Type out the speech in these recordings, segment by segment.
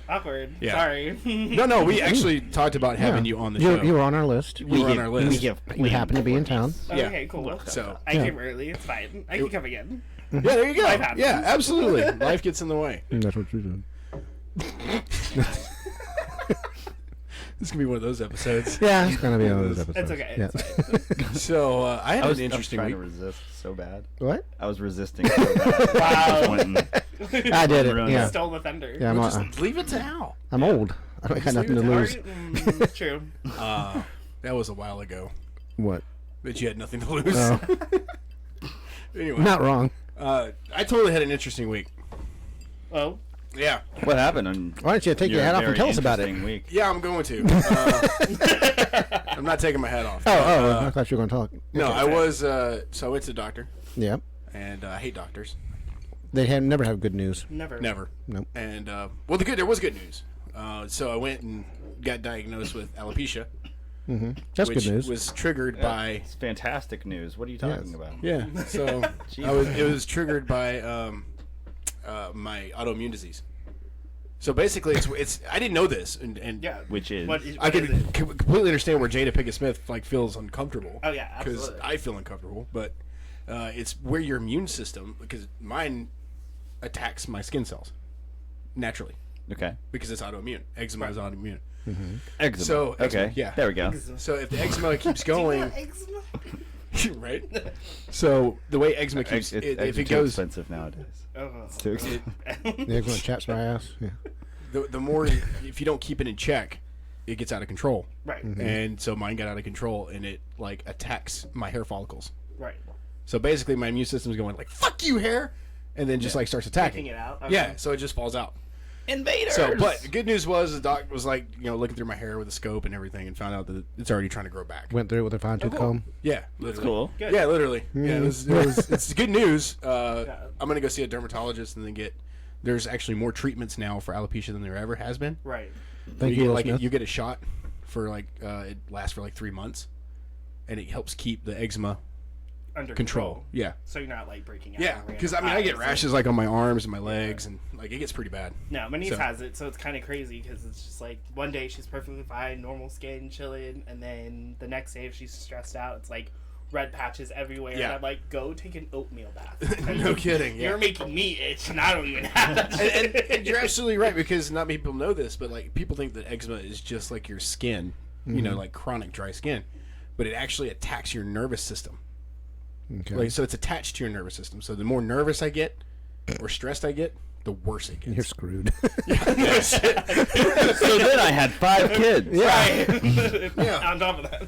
Awkward. Yeah. Sorry. No, we actually talked about having you on the show. You were on our list. You were on our list. We happened to be in town. Yeah. Okay, cool. So I came early. It's fine. I can come again. yeah, there you go. Life happens. Yeah, absolutely. Life gets in the way. That's what you did. This could be one of those episodes. Yeah, it's gonna be one of those episodes. It's okay. Yeah. It's fine. So I had an interesting trying week. to resist so bad. What? I was resisting so bad. Wow. I did it. Ruined Yeah. Stole the thunder. Yeah, Well, just leave it to Al. I'm old. I don't got nothing to lose. True. That was a while ago. What? That you had nothing to lose. Oh. Anyway, Not wrong. I totally had an interesting week. Oh. Yeah. What happened? On Why don't you take your hat off and tell us about it? Week? Yeah, I'm going to. I'm not taking my hat off. I thought you were going to talk. No, I was. So I went to the doctor, Yeah. and I hate doctors. They never have good news. Never. Nope. And well, there was good news. So I went and got diagnosed with alopecia, That's which good news. was triggered by. It's fantastic news. What are you talking about? Yeah. So it was triggered by my autoimmune disease. So basically, it's I didn't know this, and Yeah. Which is I what is could it? completely understand where Jada Pinkett Smith feels uncomfortable. Oh, yeah, because absolutely. I feel uncomfortable, but it's where your immune system, because mine attacks my skin cells naturally okay. because it's autoimmune. Eczema is autoimmune. Eczema. So eczema, okay, yeah. there we go. So if the eczema keeps going, Eczema? right? So the way eczema keeps, if it too goes, expensive nowadays. Oh. It's too expensive. Yeah, going to chaps my ass. Yeah. the more if you don't keep it in check, it gets out of control. Right. And so mine got out of control, and it like attacks my hair follicles. Right. So basically, my immune system's going like "fuck you, hair," and then just like starts attacking. Taking it out. Okay. Yeah, so it just falls out. Invaders. So, but the good news was the doc was like, looking through my hair with a scope and everything, and found out that it's already trying to grow back. Went through it with a fine tooth comb. Yeah, literally. cool. Good. Yeah, literally. Yeah, it's good news. I'm gonna go see a dermatologist and then get. There's actually more treatments now for alopecia than there ever has been. Right. Thank you you, get, Will like Smith. you get a shot for like it lasts for like 3 months, and it helps keep the eczema Under control. Yeah. So you're not like breaking out. Yeah, on because random I get eyes. rashes like on my arms and my legs, and like it gets pretty bad. No, my niece So- has it, so it's kind of crazy because it's just like one day she's perfectly fine, normal skin, chilling, and then the next day if she's stressed out, it's like red patches everywhere. Yeah. And I'm like, go take an oatmeal bath. No kidding. Yeah. You're making me itch, and I don't even have that. and you're absolutely right, because not many people know this, but like people think that eczema is just like your skin, like chronic dry skin, but it actually attacks your nervous system. Okay. Like, so it's attached to your nervous system. So the more nervous I get or stressed I get, the worse it You're gets. screwed. So then I had 5 kids. Right. Yeah. On top of that.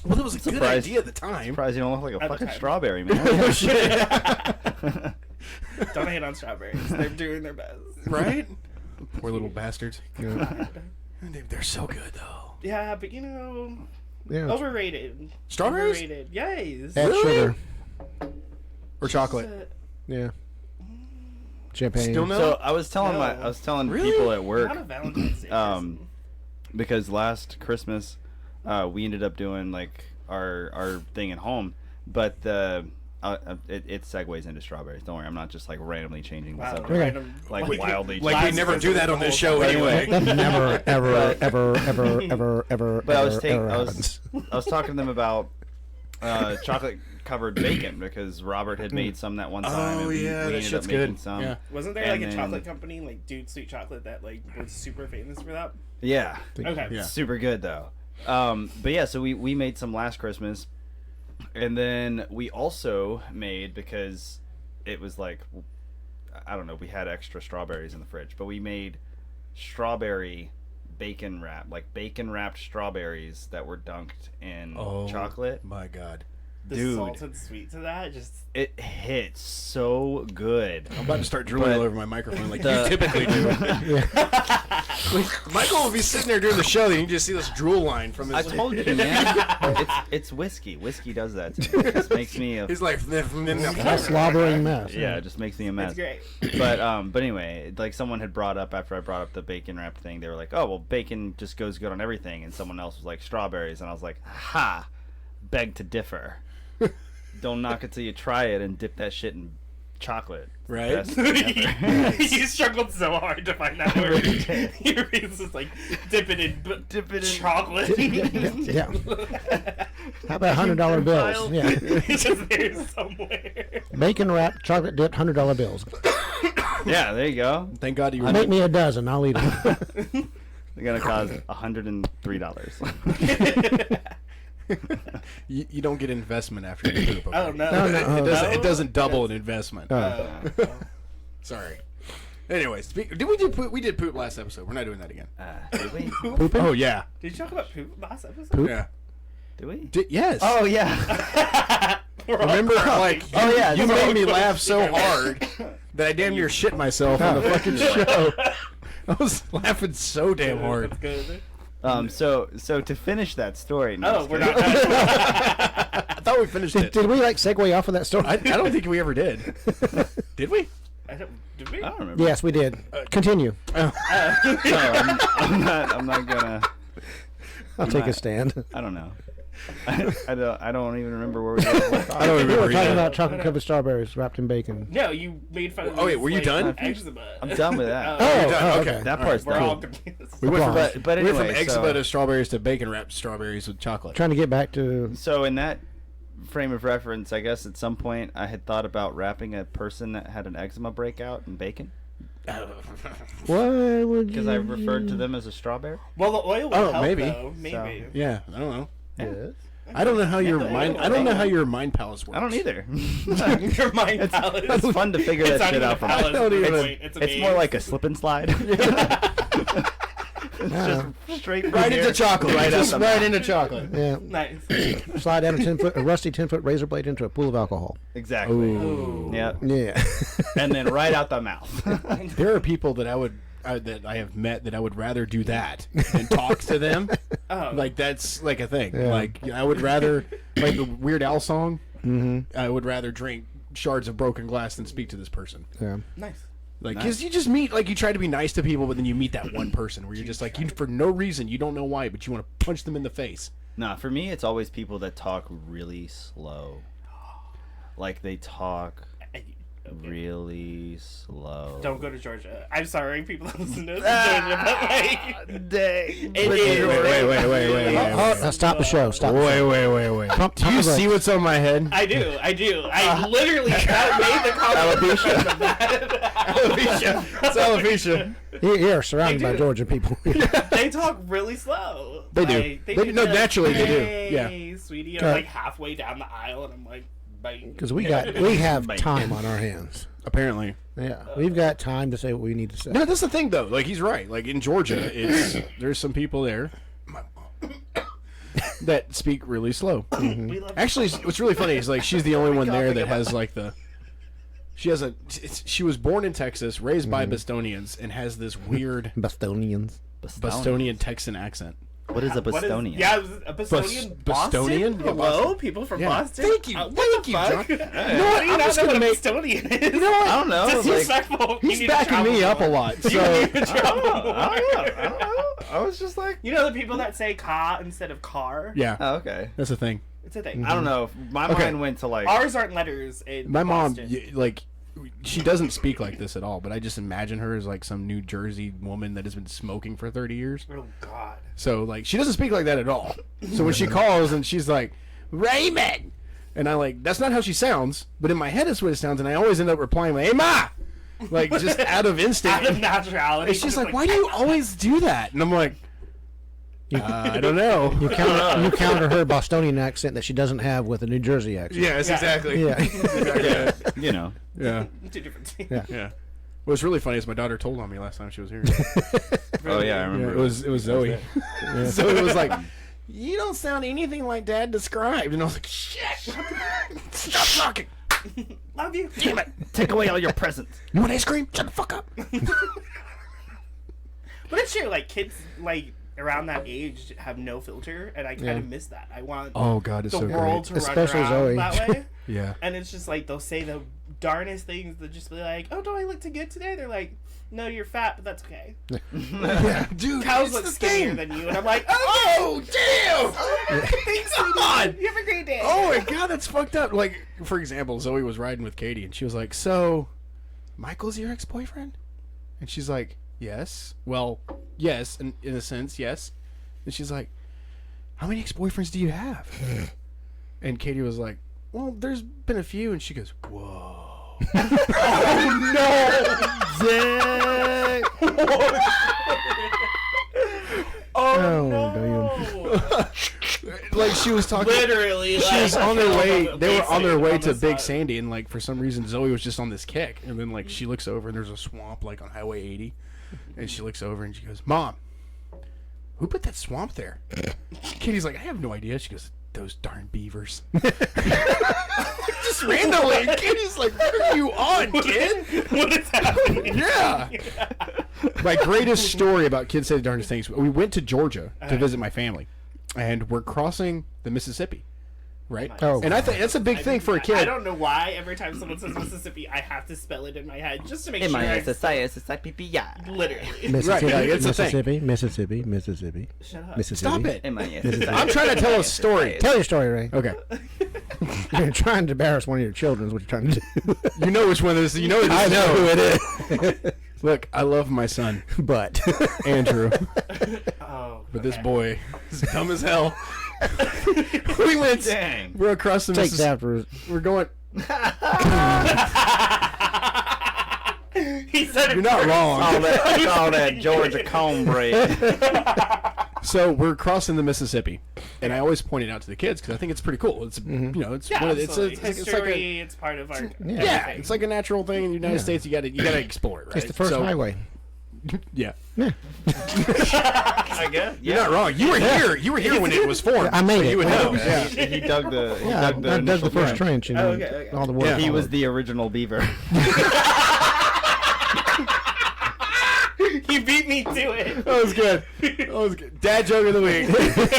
Well, that was a good Surprised- idea at the time. Surprised you don't look like a At the fucking time. strawberry, man. Don't hate on strawberries. They're doing their best. Right? Poor little bastards. Yeah. They're so good, though. Yeah, but Yeah. overrated. Strawberries? Overrated. Yes. Add sugar. Or chocolate. Yeah. Champagne. Still no? So I was telling Really? people at work, Not a Valentine's Day. person. because last Christmas, we ended up doing like our thing at home, but it segues into strawberries. Don't worry, I'm not just like randomly changing the Wow, subject. random, Like wildly. Like we never do that on this show anyway. That never, ever, ever. But I was happens. I was talking to them about chocolate covered bacon, because Robert had made some that one time. Oh, and we yeah, that ended shit's up making good. some. Yeah. Wasn't there like and a then- chocolate company, like Dude Sweet Chocolate, that like was super famous for that? Yeah. Okay. Yeah. Super good though. But yeah, so we made some last Christmas, and then we also made, because it was like, I don't know, we had extra strawberries in the fridge, but we made strawberry bacon wrap, like bacon wrapped strawberries that were dunked in chocolate. My God. The Dude. salt and sweet to that, just It hits so good. I'm about to start drooling But all over my microphone like the- you typically do. Michael will be sitting there during the show, and you can just see this drool line from I his... told you, man. It's whiskey. Whiskey does that to me. It just makes me a He's like... A slobbering mess. yeah, it just makes me a mess. it's great. But anyway, like someone had brought up, after I brought up the bacon wrapped thing, they were like, "Oh, well, bacon just goes good on everything," and someone else was like, "Strawberries," and I was like, "Ha, beg to differ. Don't knock it till you try it, and dip that shit in chocolate. Right? Best thing ever. You struggled so hard to find that word. Your face is like dip it in chocolate. Yeah. How about $100 bills? Yeah. It's just there somewhere. Bacon wrapped, chocolate dipped, $100 bills. Yeah, there you go. Thank God you were. Make me a dozen. I'll eat them. They're gonna cost $103. You don't get investment after you poop. Okay? Oh no! No, no, It doesn't double an investment. Sorry. Anyways, did we do poop? We did poop last episode. We're not doing that again. Did we? Pooping? Oh yeah. Did you talk about poop last episode? Poop? Yeah. Did we? Yes. Oh yeah. Remember, like, Oh, yeah, you that's made me right. laugh so hard that I damn near shit myself on the fucking show. I was laughing so damn hard. That's good. So to finish that story. No, Oh, just we're kidding. not. I thought we finished it. Did we like segue off of that story? I don't think we ever did. Did we? Did we? I don't remember. Yes, we did. Continue. No, I'm not gonna. I'll take a stand. I don't know. I don't even remember where we were. I don't We were remember. talking either. about chocolate covered strawberries wrapped in bacon. No, you made fun of. Oh, wait, this, were you like, done? Eczema. I'm done with that. Oh, You're done. oh, Okay. okay. That part's We're all done. confused. We went from, Applause. But we went from anyway, eczema so- to strawberries to bacon wrapped strawberries with chocolate. Trying to get back to. So in that frame of reference, I guess at some point I had thought about wrapping a person that had an eczema breakout in bacon Why would because you? I referred to them as a strawberry. Well, the oil would Oh, help, maybe. though. Maybe. Yeah, I don't know. Yes. I don't know how your Yeah, mind. oil I don't know will how help. your mind palace works. I don't either. Your mind palace. It's fun to figure It's that not shit even out a from. palace I don't at this even- point. It's a It's more maze. like a slip and slide. It's just straight from Right here, into chocolate. Right, Just out right the into chocolate. Yeah. Nice. Slide down a rusty 10-foot razor blade into a pool of alcohol. Exactly. Ooh. Yeah. Yeah. And then right out the mouth. There are people that that I have met that I would rather do that than talk to them. Oh. Like that's like a thing. Yeah. Like I would rather like the Weird Al song. Mm-hmm. I would rather drink shards of broken glass than speak to this person. Yeah. Nice. Like, Nice. because you just meet, like, you try to be nice to people, but then you meet that one person where you're just like, you for no reason, you don't know why, but you want to punch them in the face. Nah, for me, it's always people that talk really slow. Like they talk really slow. Don't go to Georgia. I'm sorry, people that listen to this in Georgia, but like, Dang. it is. Wait. Now stop the show. Stop. the show. Wait. Pump- Do you pump the see brakes. what's on my head? I do. I literally made the comment of that. Alopecia. It's alopecia. You're surrounded They by do. Georgia people. They talk really slow. They do. Like, They- do no, the, naturally they do. Hey, sweetie, I'm like halfway down the aisle, and I'm like, bang. Because we have time on our hands. Apparently. Yeah, we've got time to say what we need to say. No, that's the thing, though. Like, he's right. Like, in Georgia, there's some people there that speak really slow. We love Actually, what's really funny is, like, she's the only one there that has, like, she was born in Texas, raised by Bostonians, and has this weird Bostonians. Bostonian Texan accent. What is a What is- Bostonian? Yeah, a Bostonian. Bostonian? Boston? Yeah, Hello, Boston. people from Yeah. Boston. Thank you. What Thank the you, fuck? John. How You know what? do you I'm not just know gonna what a make- Bostonian is? You know what? I don't know. like, Disrespectful. You He's need to backing travel me up a more. lot. You So need to travel more. I don't know. I was just like, You know the people that say "car" instead of "car"? yeah, oh, okay. that's the thing. It's a thing. I don't know. My Okay. mind went to like. Ours aren't letters. In My mom, Boston. like, she doesn't speak like this at all, but I just imagine her as like some New Jersey woman that has been smoking for 30 years. Oh God. So like, she doesn't speak like that at all. So when she calls and she's like, Raymond, and I like, that's not how she sounds, but in my head it's what it sounds, and I always end up replying like, hey ma, like just out of instinct. Out of naturality. And she's like, why do you always do that? And I'm like, I don't know. You counter her Bostonian accent that she doesn't have with a New Jersey accent. Yes, Yeah. exactly. Yeah. You know. Yeah. Two different things. Yeah. Yeah. What's really funny is my daughter told on me last time she was here. Oh yeah, I remember. it was Zoe. So it was like, you don't sound anything like Dad described, and I was like, shit, stop talking. Love you. Damn it. Take away all your presents. You want ice cream? Shut the fuck up. But it's true. Like kids, like around that age, have no filter, and I kind of miss that. I want Oh God, it's the so world great. to run Especially around Zoe. that way. Yeah. And it's just like they'll say the darnest things that just be like, oh, don't I look too good today? They're like, no, you're fat, but that's okay. Yeah, dude, Cows it's look the skinnier thing. than you, and I'm like, Oh, damn! thanks, Come sweetie. on! You have a great day. Oh my god, that's fucked up. Like, for example, Zoe was riding with Katie, and she was like, "So, Michael's your ex-boyfriend?" And she's like, "Yes." Well, yes, in a sense, yes. And she's like, "How many ex-boyfriends do you have?" And Katie was like, "Well, there's been a few." And she goes, "Whoa." Oh, no. Like, she was talking. Literally, She like, was on their way. okay, They were on their so way on to the Big side. Sandy, and like for some reason Zoe was just on this kick, and then like she looks over and there's a swamp like on Highway 80, and she looks over and she goes, "Mom, who put that swamp there?" Katie's like, "I have no idea." She goes, "Those darn beavers." Just randomly, and Katie's like, "What are you on, kid?" What is happening? Yeah. My greatest story about kids say the darndest things. We went to Georgia to visit my family, and we're crossing the Mississippi, right? Oh. And I think that's a big thing for a kid. I don't know why every time someone says Mississippi, I have to spell it in my head just to make sure. I, literally. Right, yeah, it's a thing. Mississippi. Shut up. Mississippi. Stop it. Mississippi. I'm trying to tell a story. Tell your story, Ray. Okay. You're trying to embarrass one of your children is what you're trying to do. You know which one this is. You know I know who it is. Look, I love my son, But Andrew, Oh, but this boy is dumb as hell. We went. Dang. We're across the takes Mississippi. after. We're going. he said it. You're not wrong. All that Georgia cornbread. So we're crossing the Mississippi, and I always point it out to the kids because I think it's pretty cool. It's you know, it's Yeah, one of the, absolutely. it's History, like a, it's part of our. yeah, everything. it's like a natural thing in the United States. You gotta explore it, right? It's the first So- highway. Yeah, I guess. you're not wrong. You were here. You were here when it was formed. I made so it. You would know. Yeah. Yeah. He dug the. He Yeah, I dug dug the initial first trench. trench and Okay. all the work. Yeah. He was followed. the original beaver. He beat me to it. That was good. That was good. Dad joke of the week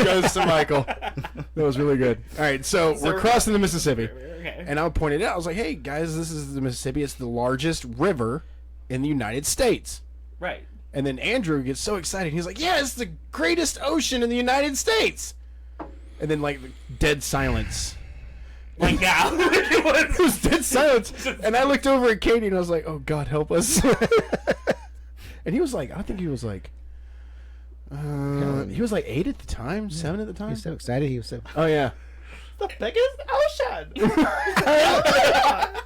goes to Michael. That was really good. All right, so we're crossing the Mississippi, Okay. and I pointed out. I was like, "Hey guys, this is the Mississippi. It's the largest river in the United States." Right. And then Andrew gets so excited. He's like, "Yeah, it's the greatest ocean in the United States." And then like dead silence. Like now. It was dead silence. And I looked over at Katie and I was like, "Oh God, help us." And he was like, I think he was like, he was like 8 at the time, 7 at the He time. was so excited. He was so. Oh yeah. the biggest ocean.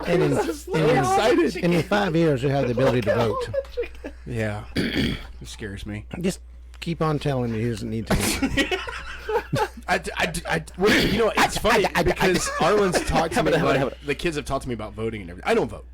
And in, So excited. and in 5 years, you'll have the ability to vote. Yeah. It scares me. Just keep on telling me he doesn't need to. Well, you know, it's funny because Arlen's talked to me about, the kids have talked to me about voting and everything. I don't vote.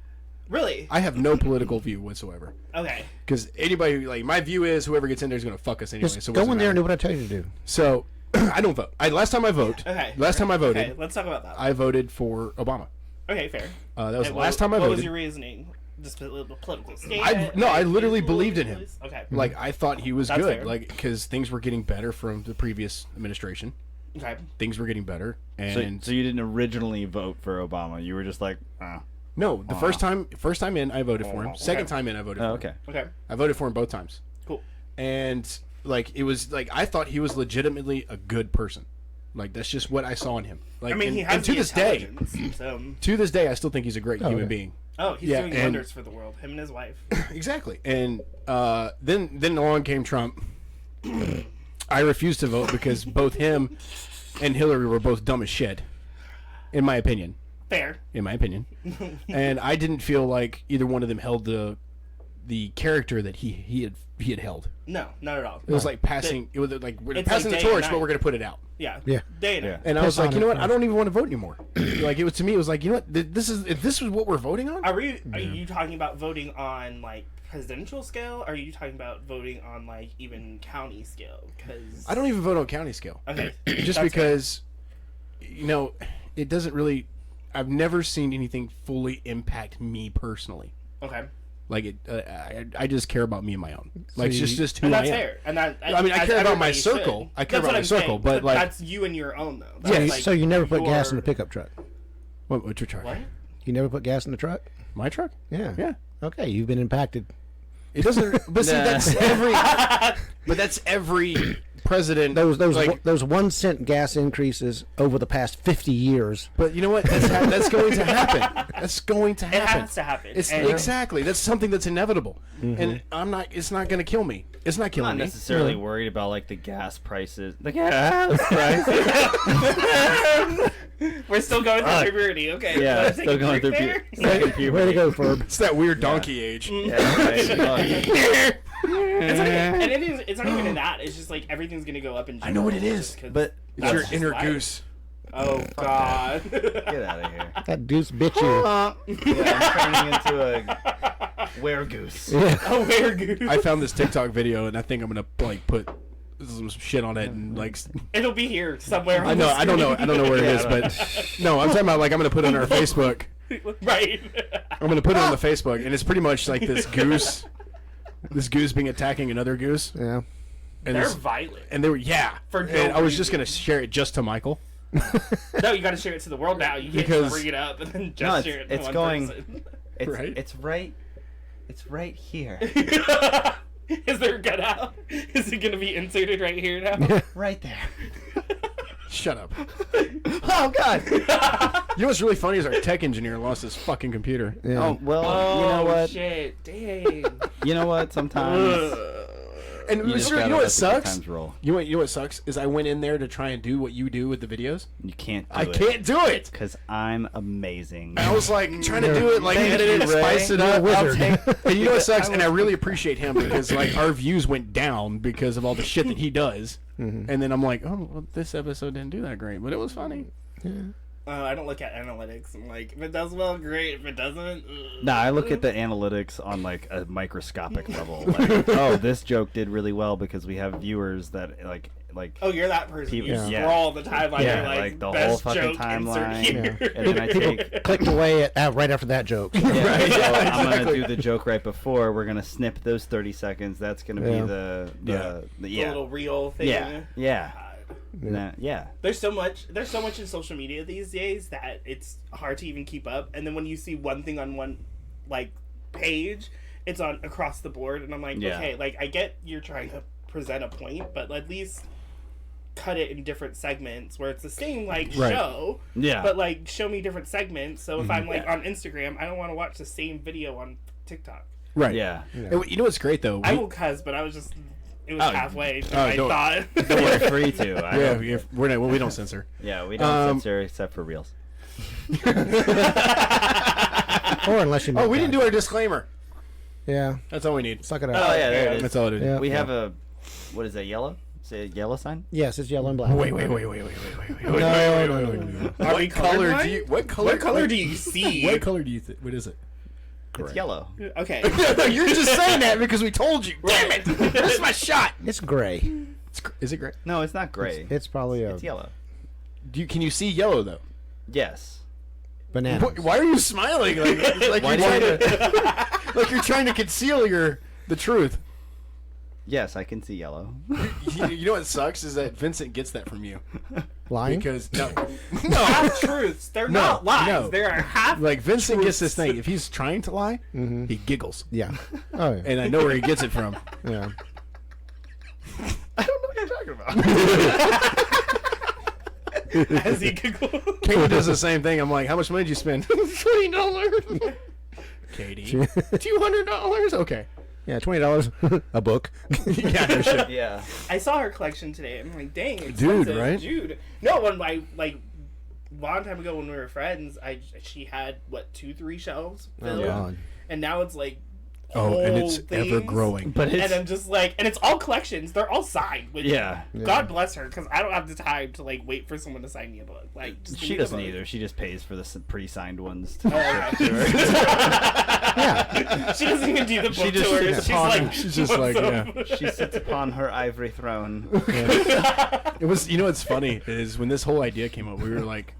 Really? I have no political view whatsoever. Okay. Because anybody, like, my view is whoever gets in there is going to fuck us anyway. Just So it go doesn't in there and matter. do what I tell you to do. So I don't vote. Last time I voted. Okay. Last time I voted, Okay, let's talk about that. I voted for Obama. Okay, fair. That was And the last time I What was voted. your reasoning? Just a little political statement? I literally believed in him. Okay. Like, I thought he was That's good. fair. Like, because things were getting better from the previous administration. Okay. Things were getting better, So, and so you didn't originally vote for Obama. You were just like, no, the first time in, I voted for him. Second Okay. time in, I voted for oh, him. okay. Okay. I voted for him both times. Cool. And like, it was like I thought he was legitimately a good person. Like, that's just what I saw in him. Like, I mean, and, he has and to the this day, intelligence, so. to this day, I still think he's a great human okay. being. Oh, he's Yeah, doing and- wonders for the world. Him and his wife. Exactly. And then along came Trump. I refused to vote because both him and Hillary were both dumb as shit, in my opinion. Fair. In my opinion, and I didn't feel like either one of them held the character that he had held. No, not at all. It was like passing. It was like we're It's passing like the day torch, and but night. we're gonna put it out. Yeah. Yeah. Day and Yeah. night. And I was Piss like, on you know it, what? yeah. I don't even want to vote anymore. Like, it was to me, it was like, you know what? This is what we're voting on. Are you talking about voting on like presidential scale? Or are you talking about voting on like even county scale? Because I don't even vote on county scale. Okay. Just That's because, you know, it doesn't really. I've never seen anything fully impact me personally. fair. Okay. Like it, I just care about me and my own. Like, you- just who And I that's am. fair. And that I mean, I as care about my everybody circle. should. I care That's about what my I'm circle, saying, but, like- that's you and your own though. So, That's like so you never put gas in your- the pickup truck. What's your charge? What? You You never put gas in the truck? My truck? Yeah. Yeah. Okay, you've been impacted. It doesn't. But see, Nah. that's every. But that's every president. Those 1 cent gas increases over the past 50 years. But you know what? That's going to happen. That's going to happen. It has to happen. It's And- exactly. That's something that's inevitable, and I'm not. It's not going to kill me. It's not I'm killing not me. necessarily worried about like the gas prices. The gas prices. We're still going through puberty. Okay. Yeah, Wanna take still a going break through there? second puberty. Way to go, Ferb. It's that weird donkey age. Yeah, right. It's not even in that. It's just like everything's gonna go up in general. I know what it just is, 'cause But It's that's your just inner life. goose. Oh God. get out of here. That deuce bit you. Yeah, I'm turning into a weregoose. Oh, where goose? I found this TikTok video, and I think I'm gonna like put some shit on it, and like. It'll be here somewhere. I know. I don't know. I don't know where it is, but no, I'm talking about like I'm gonna put it on our Facebook. Right. I'm gonna put it on the Facebook, and it's pretty much like this goose being attacking another goose, Yeah. and They're this- violent. and they were For no and I was just reason. gonna share it just to Michael. No, you got to share it to the world now. You can't Because- just bring it up and then just No, it's- share it to it's one going- person. It's Right? It's right here. Is there a gun out? Is it gonna be inserted right here now? Right there. Shut up. Oh God. You know what's really funny is our tech engineer lost his fucking computer. Yeah. Oh well, Oh you know what? shit! Dang. You know what? Sometimes And you just you gotta know let what the good sucks? times roll. You know what sucks is I went in there to try and do what you do with the videos. You can't. I can't do it. because I'm amazing. I was like trying to do it, like Thank edit it, you, Ray. spice it You're a up. wizard. And you know what sucks? And I really appreciate him because like our views went down because of all the shit that he does. And then I'm like, oh, well, this episode didn't do that great, but it was funny. I don't look at analytics. I'm like, if it does well, great. If it doesn't, Nah, I look at the analytics on like a microscopic level. Like, oh, this joke did really well because we have viewers that like. Oh, you're that person. People- You yeah. scroll the timeline. Yeah, you're like, like the whole best fucking joke timeline. insert here. And then I take. Clicked away right after that joke. Yeah, Right, so yeah, I'm gonna exactly. do the joke right before. We're gonna snip those 30 seconds. That's gonna Yeah. be the The yeah little reel thing. yeah yeah God. yeah. There's so much in social media these days that it's hard to even keep up. And then when you see one thing on one like page, it's on across the board, and I'm like, Yeah. okay, like I get you're trying to present a point, but at least cut it in different segments where it's the same like Right. show, Yeah. but like show me different segments. So if I'm like on Instagram, I don't want to watch the same video on TikTok. Right. Yeah. And you know what's great though? I will cuss, but I was just it was Oh, halfway through oh, my don't- thought. We're free to. I yeah, don't- we don't censor. yeah, we don't censor except for reels. Or unless you. Oh, we didn't do our disclaimer. Yeah. That's all we need. Suck it up. Oh yeah, there it is. That's all it is. Yeah. We have a what is that? Yellow? Is it a yellow sign? Yes, it's yellow and black. Wait. No. Are we What color colorblind? do you? What color? What color do you see? What color do you? What is it? It's yellow. Okay. You're just saying that because we told you. Damn it! This is my shot. It's gray. Is it gray? No, it's not gray. It's probably a It's yellow. Can you see yellow though? Yes. banana. Why are you smiling? Like Why you're do trying to, like you're trying to conceal the truth. Yes, I can see yellow. You know what sucks is that Vincent gets that from you Lying? because no, Half truths. They're not lies. no. They are half. like Vincent gets this truths. thing. If he's trying to lie, he giggles, Yeah. Oh, yeah. and I know where he gets it from. Yeah. I don't know what you're talking about. As he giggles. Katie does the same thing. I'm like, how much money did you spend? $20. Katie, $200. Okay. Yeah, $20 a book. Yeah, no shit. Yeah. I saw her collection today. I'm like, dang, Dude, expensive. right? Dude. No, when I like a long time ago when we were friends, she had what 2-3 shelves filled, God. and now it's like Oh, and it's whole ever things. growing. But And it's I'm just like, and it's all collections. They're all signed. Which, yeah. God bless her, because I don't have the time to like wait for someone to sign me a book. Like, just give She me the doesn't book. either. She just pays for the pre-signed ones. Oh, okay. Yeah. She doesn't even do the book She just tours. sits She's upon- like, she's just like, "What's yeah. up?" She sits upon her ivory throne. It was, you know, what's funny is when this whole idea came up, we were like,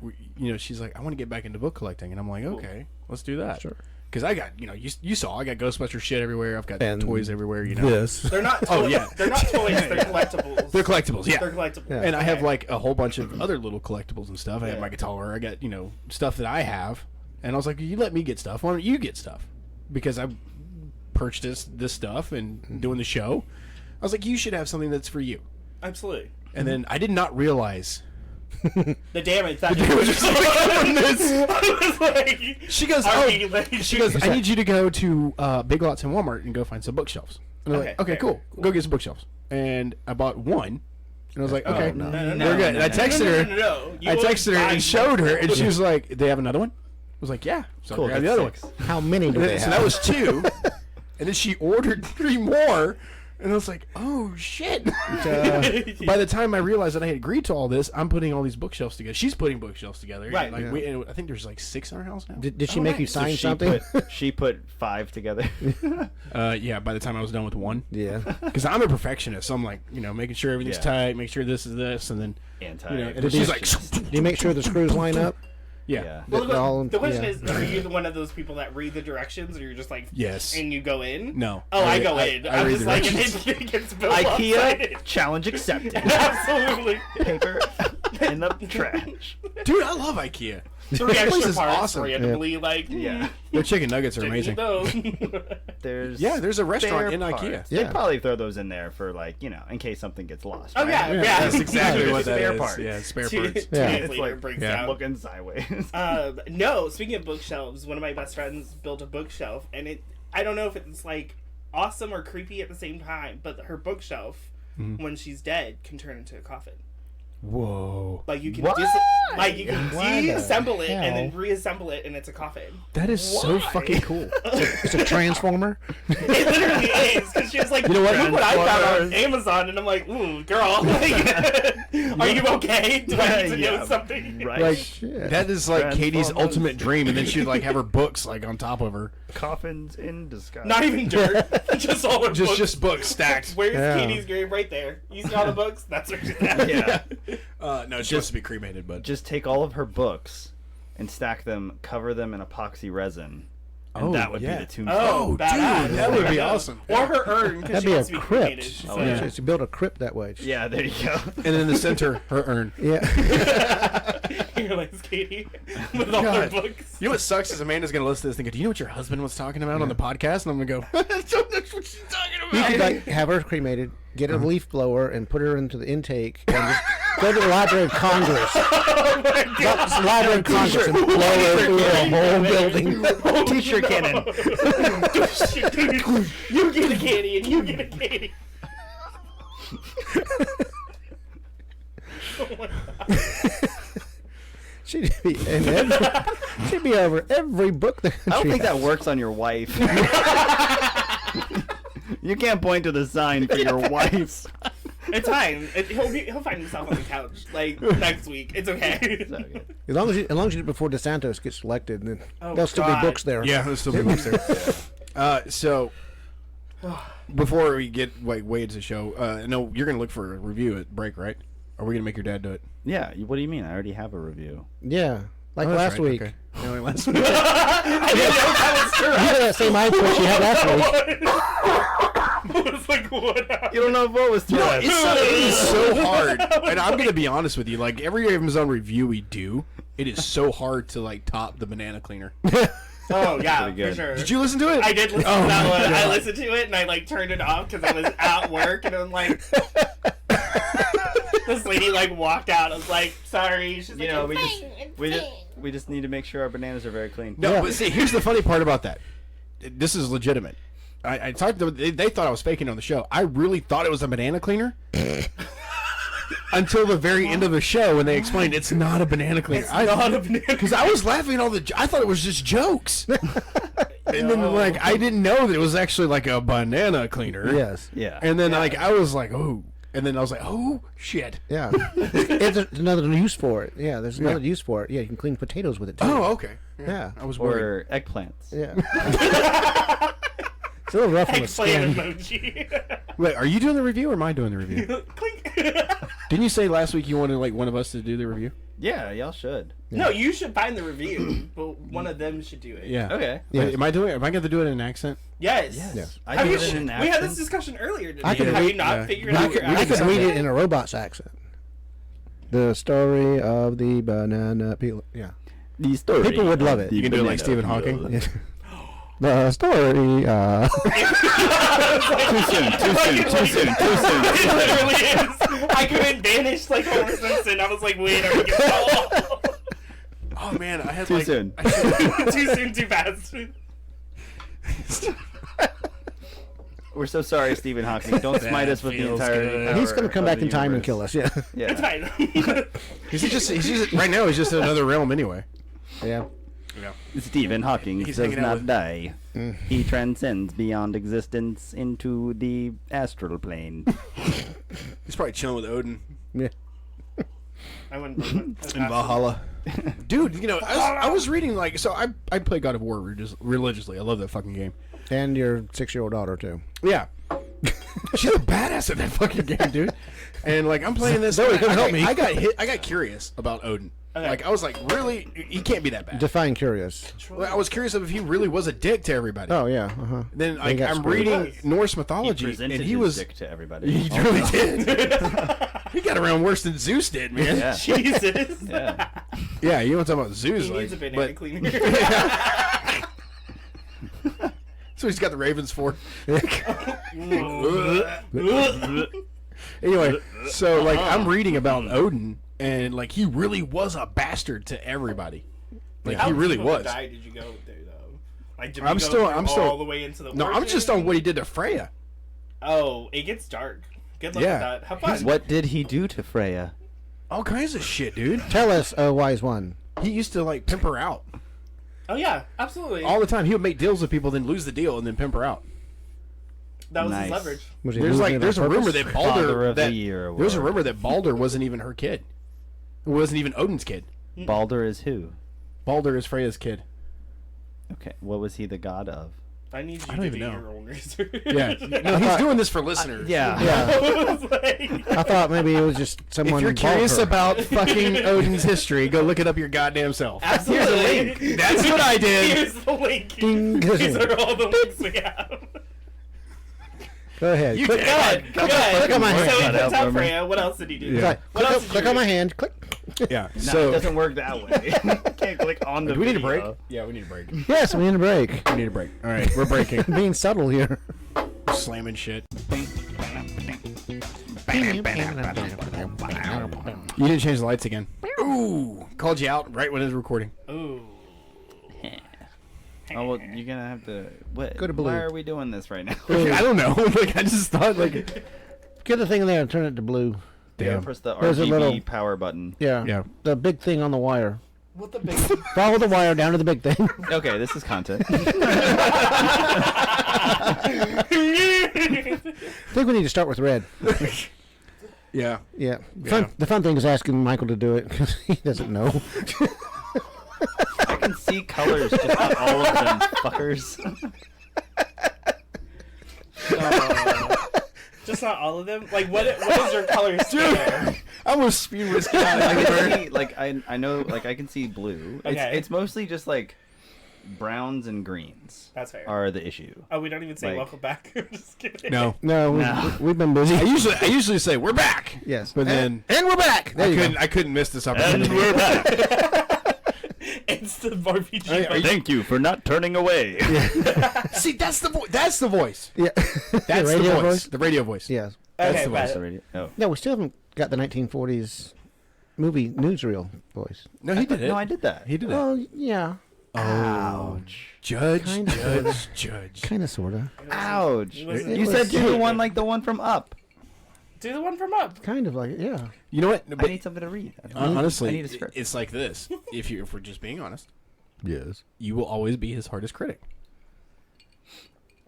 she's like, I want to get back into book collecting, and I'm like, okay, let's do that. Sure. Because I got, you saw, I got Ghostbuster shit everywhere. I've got And toys everywhere. This. They're not. Oh, Toys. yeah. They're not toys. They're collectibles. They're collectibles, yeah. They're collectibles. Yeah. And I have Okay. like a whole bunch of other little collectibles and stuff. I have Yeah. my guitar. I got stuff that I have, And I was like, you let me get stuff. Why don't you get stuff? Because I purchased this stuff and doing the show. I was like, you should have something that's for you. Absolutely. And then I did not realize The damage that from this. I was like, She goes, Hermie, like- she goes, I need you to go to Big Lots and Walmart and go find some bookshelves. And I'm like, okay, Okay, cool. Go get some bookshelves. And I bought one. And I was like, okay, no. we're good. And I texted her. No. You I will texted her find and showed her, and she one. was like, "They have another one?" I was like, "Yeah." So Cool. I grabbed That's the other 6. one. How many do they So have? that was 2, and then she ordered 3 more, and I was like, "Oh shit!" By the time I realized that I had agreed to all this, I'm putting all these bookshelves together. She's putting bookshelves together. Right. Like Yeah. I think there's like 6 in our house now. Did she Oh, make you nice. sign something? She put 5 together. Yeah. By the time I was done with 1, Yeah. because I'm a perfectionist, so I'm like, making sure everything's Yeah. tight, make sure this is this, and then Anti. and then she's like, Do you make sure the screws line up? yeah. Yeah. Well, They're all- the question yeah. is, are you one of those people that read the directions, or you're just like, Yes. and you go in? No. Oh, I go I in. I I'm read just the like, directions. it gets built lopsided. IKEA challenge accepted. Absolutely. Paper in the trash. Dude, I love IKEA. 3 That place extra is parts awesome. randomly, like, Yeah. Their chicken nuggets are didn't amazing. need those. There's a restaurant spare in IKEA. parts. Yeah. They probably throw those in there for in case something gets lost. Oh, right? yeah. That's exactly what that Spare is. parts. Yeah, spare Two parts. Yeah. days It's later, like it breaks yeah. down. looking sideways. No, speaking of bookshelves, one of my best friends built a bookshelf, and I don't know if it's like awesome or creepy at the same time, but her bookshelf, when she's dead, can turn into a coffin. Whoa. Like you can What? you can Why the deassemble it and hell? then reassemble it, and it's a coffin. That is so Why? fucking cool. It's a transformer. It literally is, because she was like, You know what? Look what I found on Transformers. Amazon, and I'm like, ooh, girl, like, are you okay? Do I need to know Yeah. something? Right. Like Shit. that is like Katie's Transformers. ultimate dream, and then she'd like have her books like on top of her. Coffins in disguise. Not even dirt, just all her books. Just books stacked. Where's Yeah. Katie's grave? Right there. You see all the books? That's where she's at. Yeah. No, it's supposed to be cremated, but Just take all of her books and stack them, cover them in epoxy resin, and Oh, that would yeah. be the tombstone. Oh, badass. dude, that would be awesome. Or her urn, because That'd she be wants a to be crypt. cremated. So. Oh, yeah. It's build a crypt that way. Yeah, there you go. And in the center, her urn. Yeah. Here lies Katie with all her God. books. You know what sucks is Amanda's gonna listen to this and go, "Do you know what your husband was talking about on the podcast?" And I'm gonna go, "That's what she's talking You about." could like have her cremated, get a leaf blower, and put her into the intake, and just go to the Library of Congress. Oh my Go to god. the Library of Congress and blow her through the whole building. T-shirt cannon. You get a Katie and you get a Katie. Oh my god. She'd be over every book that I don't she think has. that works on your wife. You can't point to the sign for your wife. It's fine. He'll find himself on the couch like next week. It's okay. So good. As long as you do it before DeSantos gets elected, then Oh, there'll still God. be books there. Yeah, there's still be books there. So before we get way into the show, no, you're gonna look for a review at break, right? Or are we gonna make your dad do it? Yeah, what do you mean? I already have a review. Yeah. Like Oh, that's last right, week. okay. Yeah, like last week. I didn't know that was You had that same mindset she had last week. I was like, what happened? You don't know what was No, trash. it is so hard, and I'm gonna be honest with you. Like every Amazon review we do, it is so hard to like top the banana cleaner. Oh yeah, Pretty for good. sure. Did you listen to it? I did listen Oh to that my one. I God. listened to it and I like turned it off because I was at work and I'm like, this lady like walked out. I was like, sorry. She's like, You know, "It's fine, we just need to make sure our bananas are very clean. No, Yeah. but see, here's the funny part about that. This is legitimate. I talked to them. They thought I was faking on the show. I really thought it was a banana cleaner. Until the very end of the show when they explained it's not a banana cleaner. It's not a banana Because I was laughing at all the. I thought it was just jokes. And then like I didn't know that it was actually like a banana cleaner. Yes. Yeah. And then like I was like, oh. And then I was like, oh shit. Yeah. It's another use for it. Yeah, there's another use for it. Yeah, you can clean potatoes with it too. Oh, okay. Yeah. I was worried. Or eggplants. Yeah. It's a little rough on the Eggplant skin. emoji. Wait, are you doing the review or am I doing the review? Clink. Didn't you say last week you wanted like one of us to do the review? Yeah, y'all should. No, you should find the review, but one of them should do it. Yeah. Okay. Yeah. Wait, am I doing it? Am I going to do it in an accent? Yes. Yeah. I Have do you, it in we an had this accent. discussion earlier today. I can Have you read- not yeah. figured I out your could accent? read it in a robot's accent. The story of the banana peel. Yeah. The story. People would love it. You can do it like Stephen Hawking. The story. Too soon. It literally is. I couldn't vanish like Homer Simpson. I was like, wait, are we getting Oh man, I had Too like soon. too soon, too fast? We're so sorry, Stephen Hawking. Don't smite us with the feels entire. good. power He's going to come of back the in time and universe. kill us. Yeah. Yeah. It's fine. he's just right now. He's just in another realm anyway. Yeah. Yeah. Stephen Hawking He's does hanging out not with- die. He transcends beyond existence into the astral plane. He's probably chilling with Odin Yeah. I wouldn't. in Valhalla. Dude, you know, I was reading like so. I play God of War religiously. I love that fucking game. And your 6-year-old daughter, too. Yeah, she's a badass at that fucking game, dude. And like I'm playing this. Zoe, come help me. I got curious about Odin. Okay. Like I was like, really, he can't be that bad. Define curious. Well, I was curious if he really was a dick to everybody. Oh, yeah. Uh-huh. Then They like, got I'm screwed. reading Norse He mythology, presented and he his was dick to everybody. he really did. He got around worse than Zeus did, man. Yeah. Jesus. Yeah. Yeah, you want to talk about Zeus? He like, needs a banana but cleaner. so he's got the ravens for. Anyway, so like I'm reading about Odin, and like he really was a bastard to everybody. Like How he really deep of a was. dive did you go there though? Like did I'm we go still- through I'm still- all the way into the. No, I'm origin? just on what he did to Freya. Oh, it gets dark. Good luck Yeah. with that. Have fun. What did he do to Freya? All kinds of shit, dude. Tell us, wise one. He used to like pimp her out Oh yeah, absolutely. all the time. He would make deals with people, then lose the deal, and then pimp her out. That was Nice. his leverage. Was he There's losing like it there's a on rumor purpose? that Father Balder of the that Year there's a award. rumor that Balder wasn't even her kid. It wasn't even Odin's kid. Balder is who? Balder is Freya's kid. Okay, what was he the god of? I need you don't to even do know. your own research. Yeah, no, he's doing this for listeners. Yeah. I was like, I thought maybe it was just someone. If you're bought curious her. about fucking Odin's history, go look it up your goddamn self. absolutely. That's what I did. Here's the link. Ding. These are all the links we have. Go ahead. You Click, did. Go ahead. Go ahead. click on my So hand. he Cut puts out out for me. Freya. What else did he do? Yeah. Right. What else Click did on you my do? hand. Click. Yeah. No, So it doesn't work that way. You can't click on the do we need a break? video. Yeah, we need a break. Yes, we need a break. We need a break. All right, we're breaking. Being subtle here. Slamming shit. You didn't change the lights again. Ooh, called you out right when it was recording. Ooh. Oh well, you're gonna have to. What? Go to blue. Why are we doing this right now? I don't know. Like I just thought, like, Get the thing in there and turn it to blue. damn. Press the There's a RGB little- power button. Yeah. Yeah. The big thing on the wire. What the big? Follow the wire down to the big thing. Okay, this is content. I think we need to start with red. Yeah. Yeah. Yeah. The fun thing is asking Michael to do it because he doesn't know. I can see colors, just not all of them, fuckers. Just not all of them. Like what is your color scale? I almost spewed whiskey out I of can everywhere. see, like I know, like I can see blue. Okay. It's mostly just like browns and greens That's fair. are the issue. Oh, we don't even say Like- welcome back. Just kidding. No. No, No. we've been busy. I usually say we're back. Yes. But then And we're back. There you go. I couldn't miss this opportunity. back. It's the RPG. Are you- button. Thank you for not turning away. See, that's the voice. That's the voice. Yeah. That's radio the voice. The radio voice. Yes. That's Okay, the but- voice. Already. Oh. No, we still haven't got the 1940s movie newsreel voice. No, he did it. No, I did that. He did it. Well, yeah. Ouch. Judge, Kind of. judge, judge. Kind of, sort of. Ouch. It wasn't- You it said was- do the one like the one from Up. Do the one from Up. Kind of like it, yeah. You know what? I But need something to read. honestly, I need a script. it's like this. If we're just being honest, Yes. you will always be his hardest critic.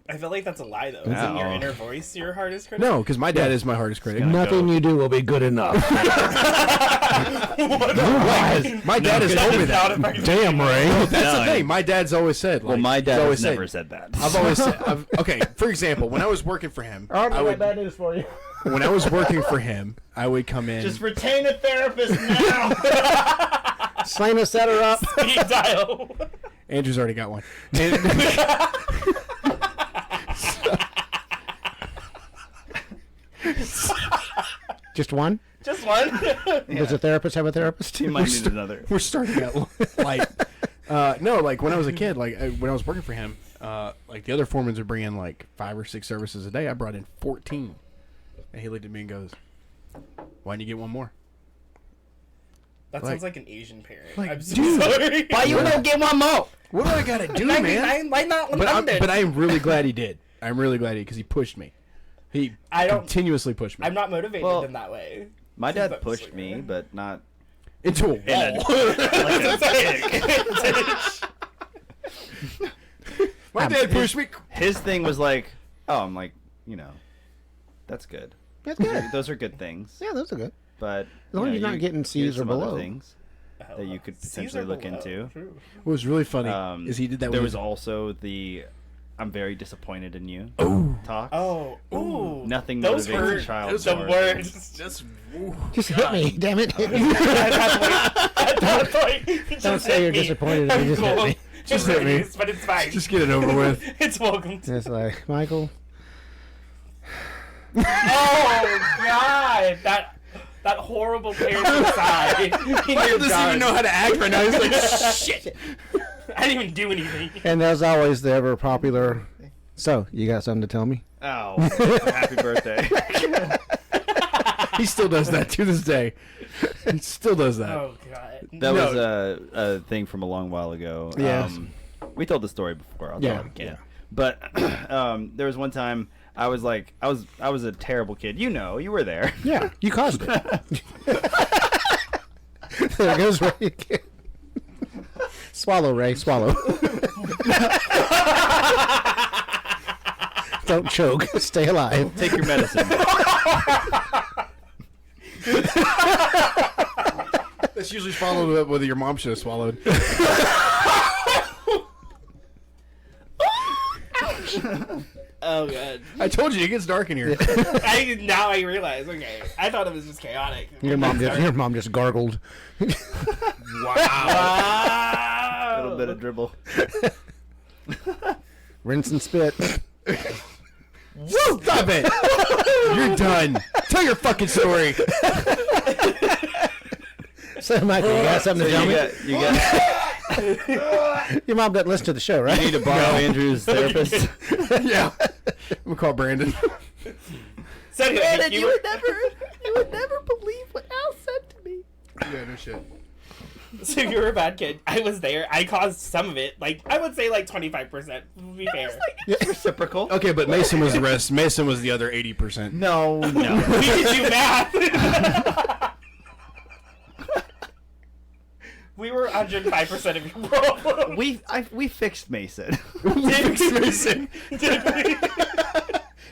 I feel like that's a lie though. Wow. Isn't your inner voice your hardest critic? No, because my dad is my hardest critic. gonna- Nothing you do will be good enough. My dad has told me that. Damn, Ray. That's the No, thing. My dad's always said. Well, like, my he's dad always has never said that. I've always said. Okay, for example, when I was working for him, I would, bad news for you. when I was working for him, I would come in. Just retain a therapist now. Slam set her up. Speed dial. Andrew's already got one. And, Just one? Just one. Does a therapist have a therapist? You might need another. We're starting at light. No, like when I was a kid, like when I was working for him, like the other foremans would bring in like 5 or 6 services a day. I brought in 14, and he looked at me and goes, "Why didn't you get one more?" That sounds like an Asian parent. like, I'm so dude, sorry. Why you don't get one more? What do I gotta do, man? Why not But London? I'm really glad he did. I'm really glad because he pushed me. He continuously pushed me I'm not motivated Well, in that way. My Since dad I'm pushed slinger. me, but not into a wall. My dad pushed me. His thing was like, oh, I'm like, that's good. That's good. Those are good things. Yeah, those are good. But As long as you're not getting here's C's or some other below. things that you could potentially look into. True. What was really funny is he did that. There with was also the "I'm very disappointed in you" talk. Oh, ooh. Nothing Those motivates hurt a child the more. worst. just Just hit me, damn it! Hit me. Don't say you're disappointed if you just hit me. Just hit me. But it's fine. just get it over with. It's welcome. It's like, Michael, Oh God, that horrible parent inside. Michael doesn't even know how to act right now. He's like, shit. I didn't even do anything. and as always, the ever popular. So, you got something to tell me? Oh, happy birthday! He still does that to this day. He still does that. Oh God. That was a thing from a long while ago. Yes. We told the story before. I'll Yeah, tell it again. yeah. But there was one time I was like, I was a terrible kid. You were there. Yeah, you caused it. There goes Ray again. Swallow, Ray, swallow. Don't choke. Stay alive. Take your medicine. That's usually followed up with your mom should have swallowed. Oh God. I told you it gets dark in here. Now I realize. Okay, I thought it was just chaotic. Your mom just gargled. A little bit of dribble. Rinse and spit. Stop it! You're done. Tell your fucking story. So, Michael, you got something to tell me? You got. Your mom doesn't listen to the show, right? You need to borrow Andrew's therapist. Yeah. I'm gonna call Brandon. So anyway, you were would never believe what Al said to me. Yeah, no shit. So you were a bad kid. I was there. I caused some of it. Like I would say, like 25%. To be fair. It's reciprocal. Okay, but Mason was the rest. Mason was the other 80%. No. We could do math. We were 105% of your problem. We fixed Mason. Mason.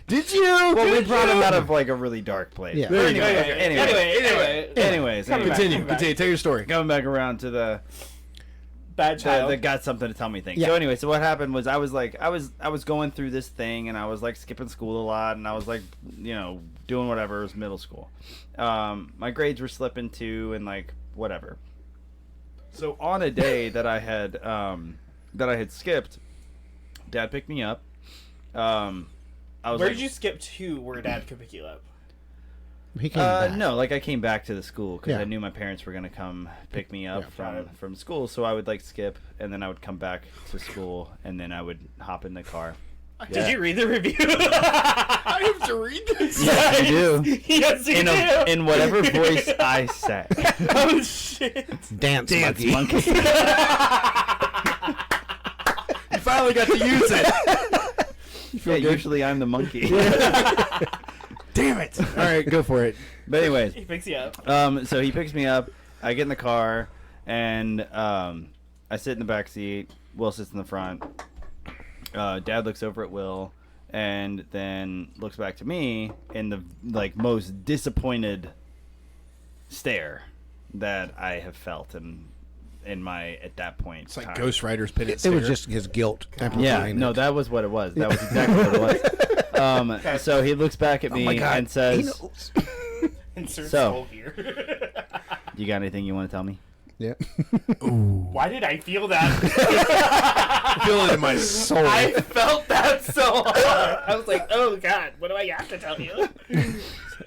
Did you? Well, we brought him out of like a really dark place. Yeah. There you go. Anyway. Continue. Tell your story. Going back around to the Bad child. the got something to tell me thing. Yeah. So anyway, so what happened was I was going through this thing and I was like skipping school a lot and I was like doing whatever. It was middle school. My grades were slipping too and like whatever. So on a day that I had skipped, Dad picked me up. I was Where like, did you skip to where Dad could pick you up? He came back. no, like I came back to the school because Yeah. I knew my parents were gonna come pick me up Yeah. from school. So I would like skip, and then I would come back to school, and then I would hop in the car. Did you read the review? I have to read this. Yeah, you do. Yes, you in do. in whatever voice I said? Oh shit! Dance monkey. monkey. You finally got to use it. Yeah, usually I'm the monkey. Damn it. All right, go for it. But anyways, He picks you up. so he picks me up. I get in the car, and I sit in the back seat. Will sits in the front. Dad looks over at Will, and then looks back to me in the like most disappointed stare that I have felt in my at that point. It's like time. Ghost Rider's pitted It stare. was just his guilt. Yeah, amplifying no, it. that was what it was. That was exactly what it was. So he looks back at me my God, and he says, knows. Insert So. soul here. "You got anything you want to tell me?" Yeah. Why did I feel that? feel it in my soul. I felt that so hard. I was like, oh God, what do I have to tell you?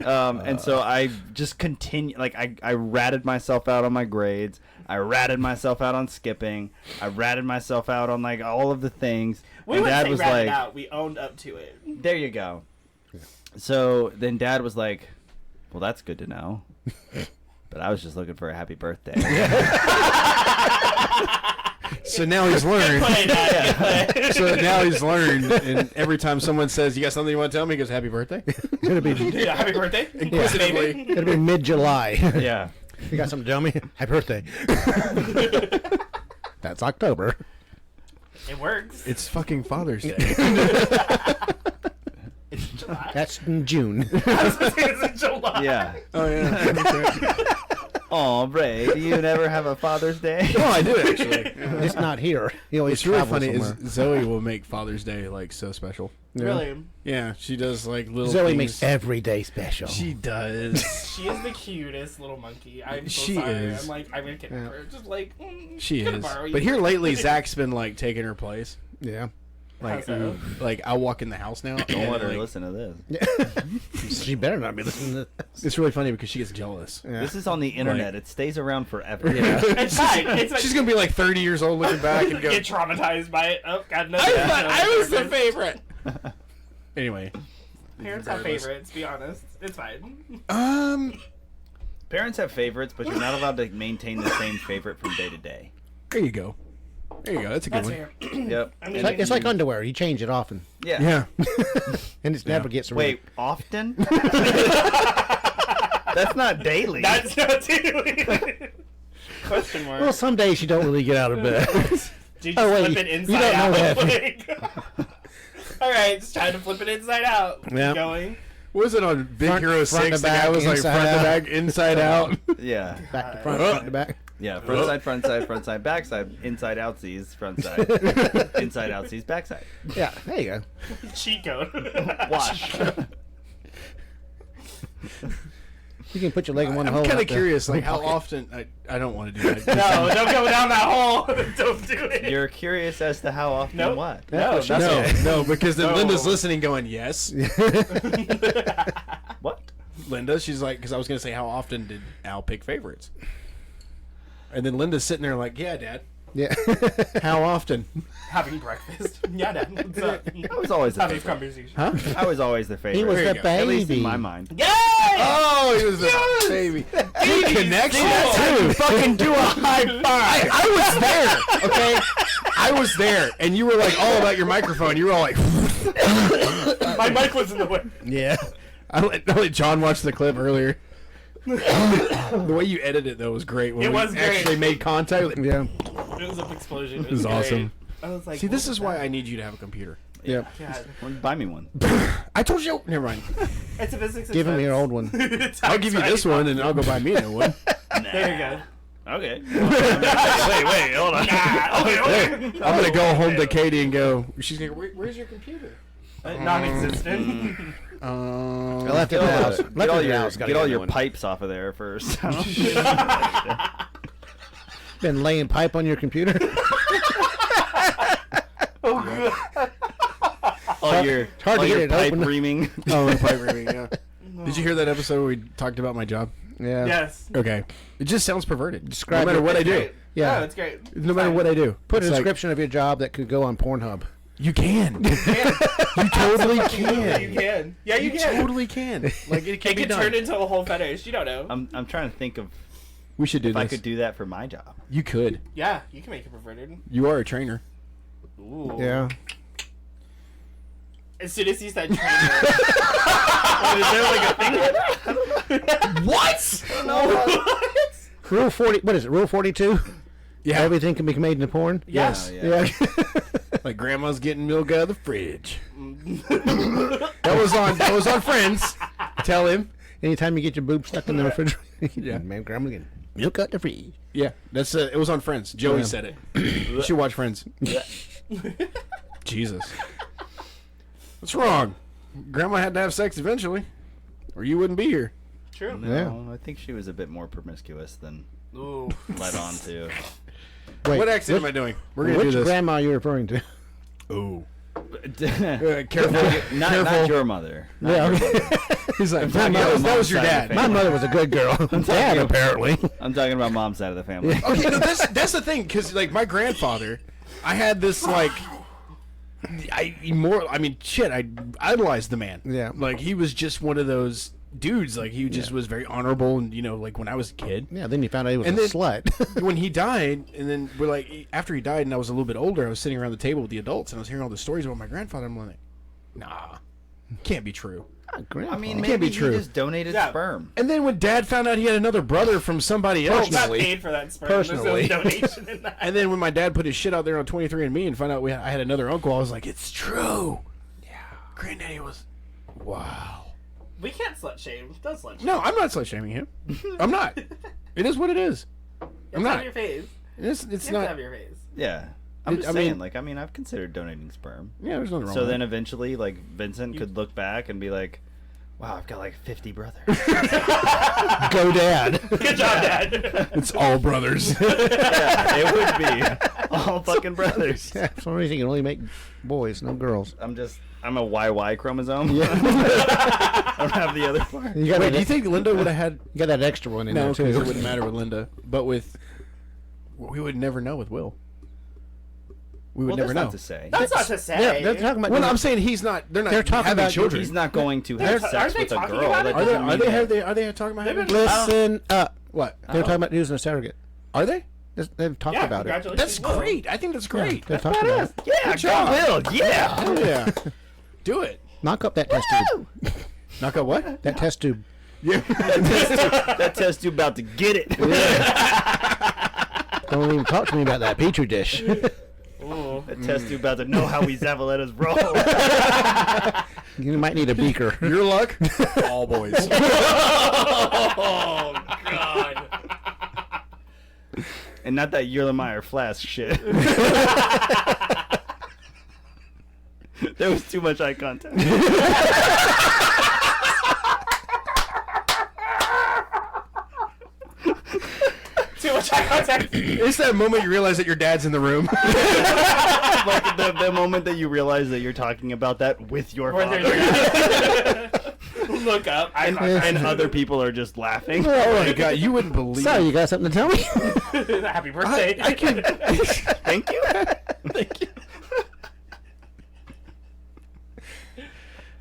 And so I just continue. Like I ratted myself out on my grades. I ratted myself out on skipping. I ratted myself out on like all of the things. We and wouldn't Dad say was ratted like, out. We owned up to it. "There you go." So then Dad was like, "Well, that's good to know." But I was just looking for a happy birthday. So now he's learned. Play, Dad, good play. So now he's learned, and every time someone says, "You got something you want to tell me?" he goes, "Happy birthday." It'll be Yeah, happy birthday. Inquisitively. it'll be mid-July. Yeah. You got something to tell me? Happy birthday. That's October. It works. It's fucking Father's Day. It's July. That's in June. I was gonna say it's in July. Yeah. Oh yeah. That's right. Oh, Ray, do you never have a Father's Day? Oh, I do actually. It's not here. He always It's really travels funny. somewhere. Is Zoe will make Father's Day like so special. Yeah. Really. Yeah, she does like little. Zoe things. makes every day special. She does. She is the cutest little monkey. I'm so She sorry. is. I'm like, I'm gonna get Yeah. her. Just like, She gonna is. borrow you. But here lately, Zach's been like taking her place. Yeah. Like, so? like I walk in the house now. Don't and, let her like, listen to this. She better not be listening to this. It's really funny because she gets jealous. Yeah. This is on the internet. It stays around forever. Yeah. It's fine. It's like, She's gonna be like 30 years old, looking back and go. get traumatized by it. Oh God, no. I was the favorite. Anyway, Parents have favorites. Be honest. It's fine. Parents have favorites, but you're not allowed to maintain the same favorite from day to day. there you go. There you go. That's a good That's one. fair. Yep. I mean, It's like underwear. You change it often. Yeah. Yeah. And it never gets rid Wait, often? That's not daily. That's not too. Question mark. Well, some days you don't really get out of bed. Did you oh, wait, flip it you inside don't know out? that. All right, just trying to flip it inside out. Yeah. Keep going. What was it on Big Front- Hero front 6? to The guy back, was like inside front to out. back, inside out. Yeah. Back to front to back. Yeah. Front side, back side, inside outsies, front side, inside outsies, back side. Yeah, there you go. Cheat code. Wash. You can put your leg in one hole. I'm kind of out the curious, like how pocket. often. I don't want to do that. No, don't go down that hole. Don't do it. You're curious as to how often Nope. what? No, That's what No, that's it. no, because then No. Linda's listening, going, "Yes." What? Linda, she's like, because I was gonna say, how often did Al pick favorites? And then Linda's sitting there like, "Yeah, Dad. Yeah. How often?" Having breakfast. Yeah, Dad. What's up? I was always the Having favorite. conversation. Huh? I was always the favorite. He was There you the go. At least in baby. my mind. Yay! Oh, he was a baby. Good connection too. Fucking do a high five. I was there. Okay, I was there, and you were like all about your microphone. You were all like, My mic was in the way. Yeah. I let John watch the clip earlier. The way you edited it though was great. When It we was great. actually made contact. Like, Yeah. It was an explosion. It was great. awesome. I was like, see, this what is was why that? I need you to have a computer. Yeah. God. Well, buy me one. I told you. Never mind. It's a physics. Give him expense. your old one. I'll give you this one, and I'll go buy me a new one. There you go. Okay. wait, hold on. Okay. I'm gonna go home to Katie and go. She's gonna go. Where's your computer? Non-existent. I left it Get at the all, house. get Left all it at the your, house. Gotta get all a your new one. pipes off of there first. Been laying pipe on your computer. all your, hard all to get your it pipe open. reaming. Oh, the pipe reading, yeah. Did you hear that episode where we talked about my job? Yeah. Yes. Okay. It just sounds perverted. Describe no matter it. what I do. Great. Yeah. No, it's great. No matter what I do. Put a It's like, description of your job that could go on Pornhub. You can. You can. You totally You can. can. Yeah, you can. totally can. Like it can It be can done. turn into a whole fetish. You don't know. I'm trying to think of We should do if this. I could do that for my job. You could. Yeah, you can make it perverted. You are a trainer. Ooh. Yeah. As soon as he said trainer. Is there like a thing? What? What? Rule 40. What is it? Rule 42? Yeah. Everything can be made into porn? Yes. Yeah. Like grandma's getting milk out of the fridge. that was on Friends. Tell him. Anytime you get your boob stuck in the refrigerator. Yeah. Man, grandma getting milk out the fridge. Yeah, that's it was on Friends. Joey Yeah. said it. You should watch Friends. Jesus. What's wrong? Grandma had to have sex eventually, or you wouldn't be here. True. No, I think she was a bit more promiscuous than Ooh. led on to. Wait, What accent am I doing? We're gonna which do this. grandma are you referring to? Ooh. Careful. Not your mother. Not your mother. He's like, talking that about was your mom's dad. side of the My mother was a good girl. Dad, apparently. I'm talking about mom's side of the family. Okay, no, that's the thing, because like my grandfather, I had this like, I idolized the man. Yeah. Like he was just one of those dudes. Like he just was very honorable, and like when I was a kid. Yeah, then you found out he was And a then- slut. When he died, and then we're like, after he died, and I was a little bit older, I was sitting around the table with the adults, and I was hearing all the stories about my grandfather. I'm like, nah, can't be true. I mean, It can't maybe be true. he just donated Yeah. sperm. And then when Dad found out he had another brother from somebody else, Got paid for that sperm. There's no Personally. donation in that. and then when my dad put his shit out there on 23andMe and found out I had another uncle, I was like, it's true. Yeah, Granddaddy was, wow. We can't slut shame. Don't slut shame. No, I'm not slut shaming him. I'm not. It is what it is. I'm It's not. on your face. It's You have to not. have your face. Yeah. I'm just I saying, mean- I've considered donating sperm. Yeah, there's nothing wrong. So with then it. eventually, like, Vincent could look back and be like, wow, I've got like 50 brothers. Go Dad. Good job, Dad. it's all brothers. Yeah, it would be. All fucking brothers. Yeah, for some reason you can only make boys, no girls. I'm a YY chromosome. I don't have the other part. You got Wait, that, do you think Linda would have had? you got that extra one in No, there because too. it wouldn't matter with Linda, but with we would never know with Will. We would Well, never that's know. not to say. That's not to say. They're talking about. Well, I'm saying he's not. They're not. They're talking having about- children. He's not going to They're have ta- sex aren't they with a talking girl. about it? That Are they? doesn't Are mean they? that- Are they talking about having? Listen up. What? They're talking about using a surrogate. Are they? They've talked Yeah, about it. congratulations. That's great. I think that's great. They're talking about it. Yeah, Good job. Will. Yeah. Oh, yeah. Do it. Knock up that test tube. Knock out what? That test tube. Yeah. That test tube about to get it. Don't even talk to me about that petri dish. That test tube about to know how we Zavaleta's roll. You might need a beaker. Your luck. All boys. Oh, God. And not that Yerlemeyer flask shit. There was too much eye contact. Too much eye contact. It's that moment you realize that your dad's in the room. Like the moment that you realize that you're talking about that with your Or father. there's- Look up. And other people are just laughing. Oh my god, you wouldn't believe. So, you got something to tell me? Happy birthday. I can. Thank you. Thank you.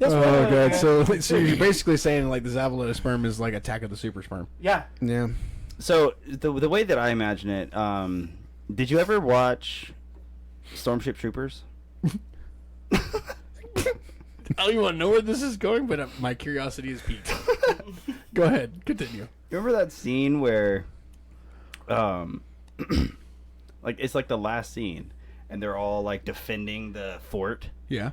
Oh god, so you're basically saying like the Zavaleta sperm is like Attack of the Super Sperm. Yeah. Yeah. So the way that I imagine it, did you ever watch Stormship Troopers? I don't even know where this is going, but my curiosity is piqued. Go ahead, continue. You remember that scene where, like it's like the last scene, and they're all like defending the fort, Yeah.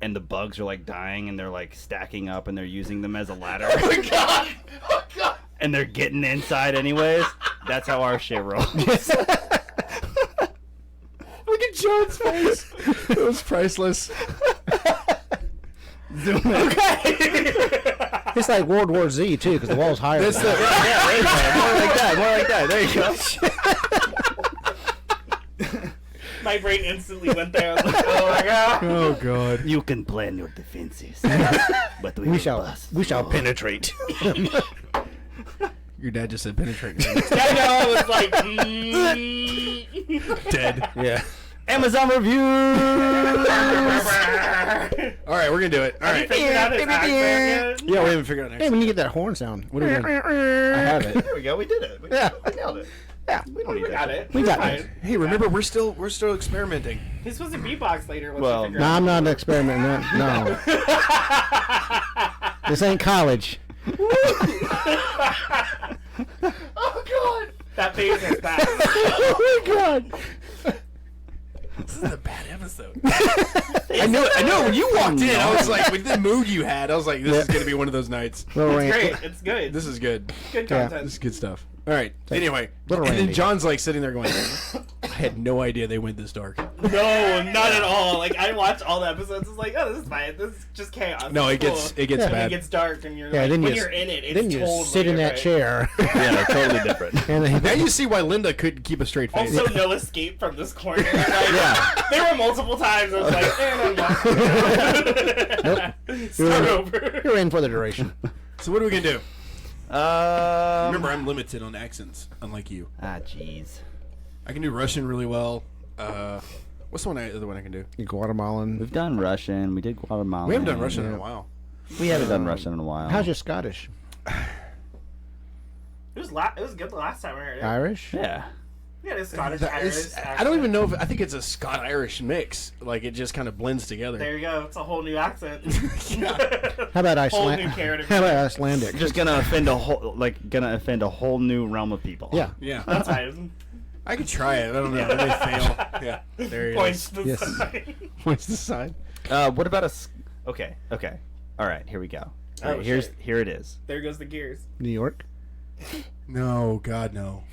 and the bugs are like dying, and they're like stacking up, and they're using them as a ladder. Oh my god! Oh god! And they're getting inside anyways. That's how our shit rolls. Look at John's face. It was priceless. Zoom in. It's like World War Z, too, because the wall's higher. That's than the. that. There you go. More like that. There you go. My brain instantly went there. I was like, oh my god. Oh god. You can plan your defenses, but We shall penetrate. Your dad just said penetrate. I know. I was like, Dead. Yeah. Amazon review. All right, we're gonna do it. All right. figured out his accent yet? Yeah, we haven't figured out Hey, next. when you get that horn sound, what are we doing? I have it. There we go. We did it. We Yeah. nailed it. Yeah. We don't need We that got shit. it. We got Fine. it. Hey, remember we're still experimenting. He's supposed to beatbox later. Once Well, we figure No, out. I'm not experimenting. No. This ain't college. Oh god. That phase has passed. Oh, my God. This is a bad episode. I know. When you walked in, I was like, with the mood you had, I was like, this is gonna be one of those nights. Little It's rant. great. It's good. This is good. Good Yeah. content. This is good stuff. All right. Anyway, Little and then Randy. John's like sitting there going, I had no idea they went this dark. No, not at all. Like I watched all the episodes. It's like, oh, this is fine. This is just chaos. No, It's it gets cool. it gets And bad. it gets dark, and you're Yeah, like, then when you you're in it, it's then you totally sit in that different. chair. Yeah, totally different. And then Now you see why Linda couldn't keep a straight face. Also, no escape from this corner. Like, Yeah. There were multiple times I was like, Nope. start over. you're in for the duration. So what are we gonna do? Remember, Remember, I'm limited on accents, unlike you. jeez. I can do Russian really well. What's the other one I can do? Guatemalan. We've done Russian. We did Guatemala. We haven't done Russian in a while. We haven't done Russian in a while. How's your Scottish? It was good the last time I heard it. Irish? Yeah. Yeah, it's Scottish, It's- Irish. I don't even know if I think it's a Scot-Irish mix. Like it just kind of blends together. There you go. It's a whole new accent. How about Whole Icelandic? new character. How about Icelandic? Just gonna offend a whole new realm of people. Yeah. Yeah, That's fine. I could try it. I don't know. I may fail. Yeah, there he Points is. to the Yes. side. Points to the side. What about Okay. All right. Here we go. All right, Oh, here shit. it is. There goes the gears. New York? No, God, no.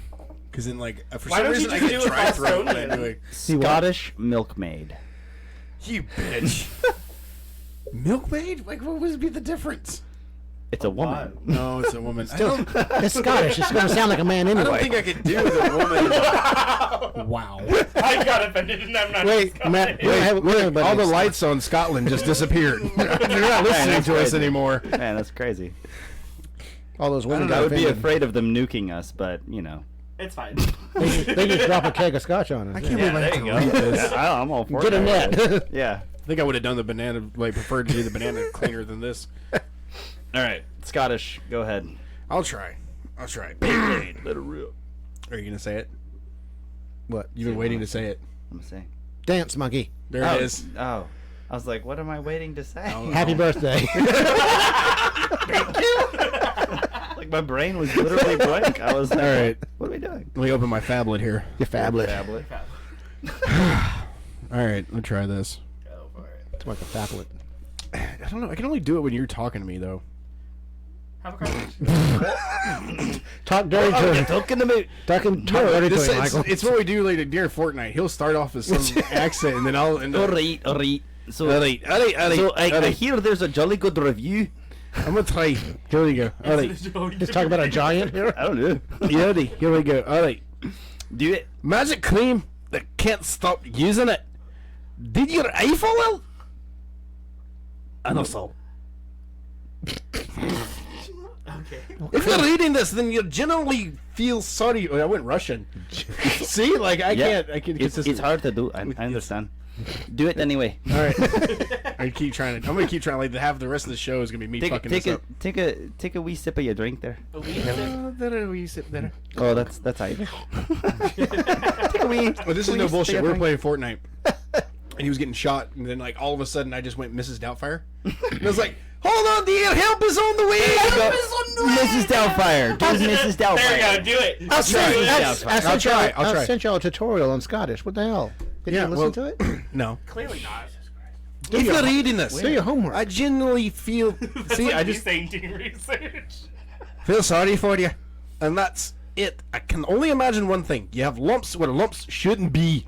Because then, like, for Why some don't you reason, I just get do it dry throat when I Bostonian? do it. Scottish milkmaid. You bitch. Milkmaid? Like, what would be the difference? It's a woman. No, it's a woman. I don't, It's Scottish. It's going to sound like a man I anyway. don't think I could do the woman. Wow. I got offended and I'm not Wait, Scottish. Matt. We don't have, we don't have All the buddies. lights on Scotland just disappeared. They're not listening that's to us crazy. anymore. Man, that's crazy. All those women I got would be offended. afraid of them nuking us, but you know. It's fine. They just drop a keg of scotch on us. I can't Yeah, believe I there have you to go. read this. Yeah, I'm all for Get it. a net. Yeah. I think I would have done the banana, like, preferred to do the banana cleaner than this. All right. Scottish. Go ahead. I'll try. Let it rip. Are you going to say it? What? You've been waiting to say it. I'm gonna say. Dance monkey. There Oh, it is. Oh. I was like, what am I waiting to say? Happy birthday. Like my brain was literally blank. I was like, All right. what are we doing? Let me open my phablet here. Your phablet. Tablet. All right, let's try this. Go for it. It's like a phablet. I don't know. I can only do it when you're talking to me, though. Have a conversation. Talk dirty to him. Talking to me. Talk dirty to This, him, Michael. it's what we do like during Fortnite. He'll start off with some accent, and then I'll end up. All right. So, All right. so I hear there's a jolly good review. I'm gonna try. Here we go. All right. Let's talk about a giant here. I don't know. Ready? Here we go. All right. Do it. Magic cream that can't stop using it. Did your eye fall out? And also, Okay. if you're reading this, then you generally feel sorry. Oh, I went Russian. See, like I can't. I can. It's hard to do. I understand. Do it anyway. All right. I keep trying to. I'm gonna keep trying. Like half the rest of the show is gonna be me fucking this up. Take a wee sip of your drink there. There we sit there. Oh, that's Irish. Take a wee. Well, this is wee no sip of bullshit. your We were drink. playing Fortnite, and he was getting shot, and then like all of a sudden, I just went Mrs. Doubtfire, and I was like, "Hold on, dear, help is on the way." Mrs. Doubtfire. Do Mrs. Doubtfire. There you go. Do it. I'll try. I'll try. sent y'all a tutorial on Scottish. What the hell? Did Yeah, you listen to it? No. Clearly not. If you're reading this, Do your homework. I genuinely feel. See, I just saying doing research. feel sorry for you, and that's it. I can only imagine one thing: you have lumps where lumps shouldn't be.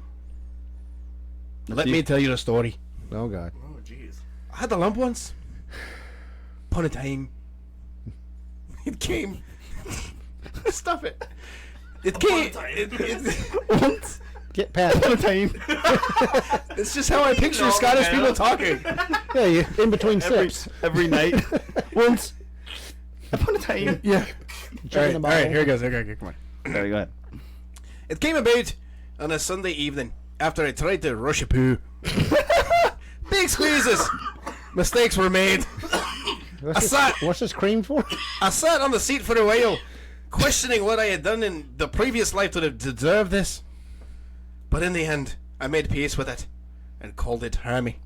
Let me tell you the story. Oh, God. Oh jeez. I had a lump once. Upon a time, it came. Stop it! It came. Once. Get past Time. It's just how I picture No, Scottish man. people talking. Yeah, you in between sips. Every night. Once. Upon a time. Yeah. Checking the All bottle. right, here it goes. Okay, come on. Sorry, go ahead. It came about on a Sunday evening after I tried to rush a poo. Big squeezes. Mistakes were made. What's this cream for? I sat on the seat for a while, questioning what I had done in the previous life to deserve this. But in the end, I made peace with it and called it Hermie.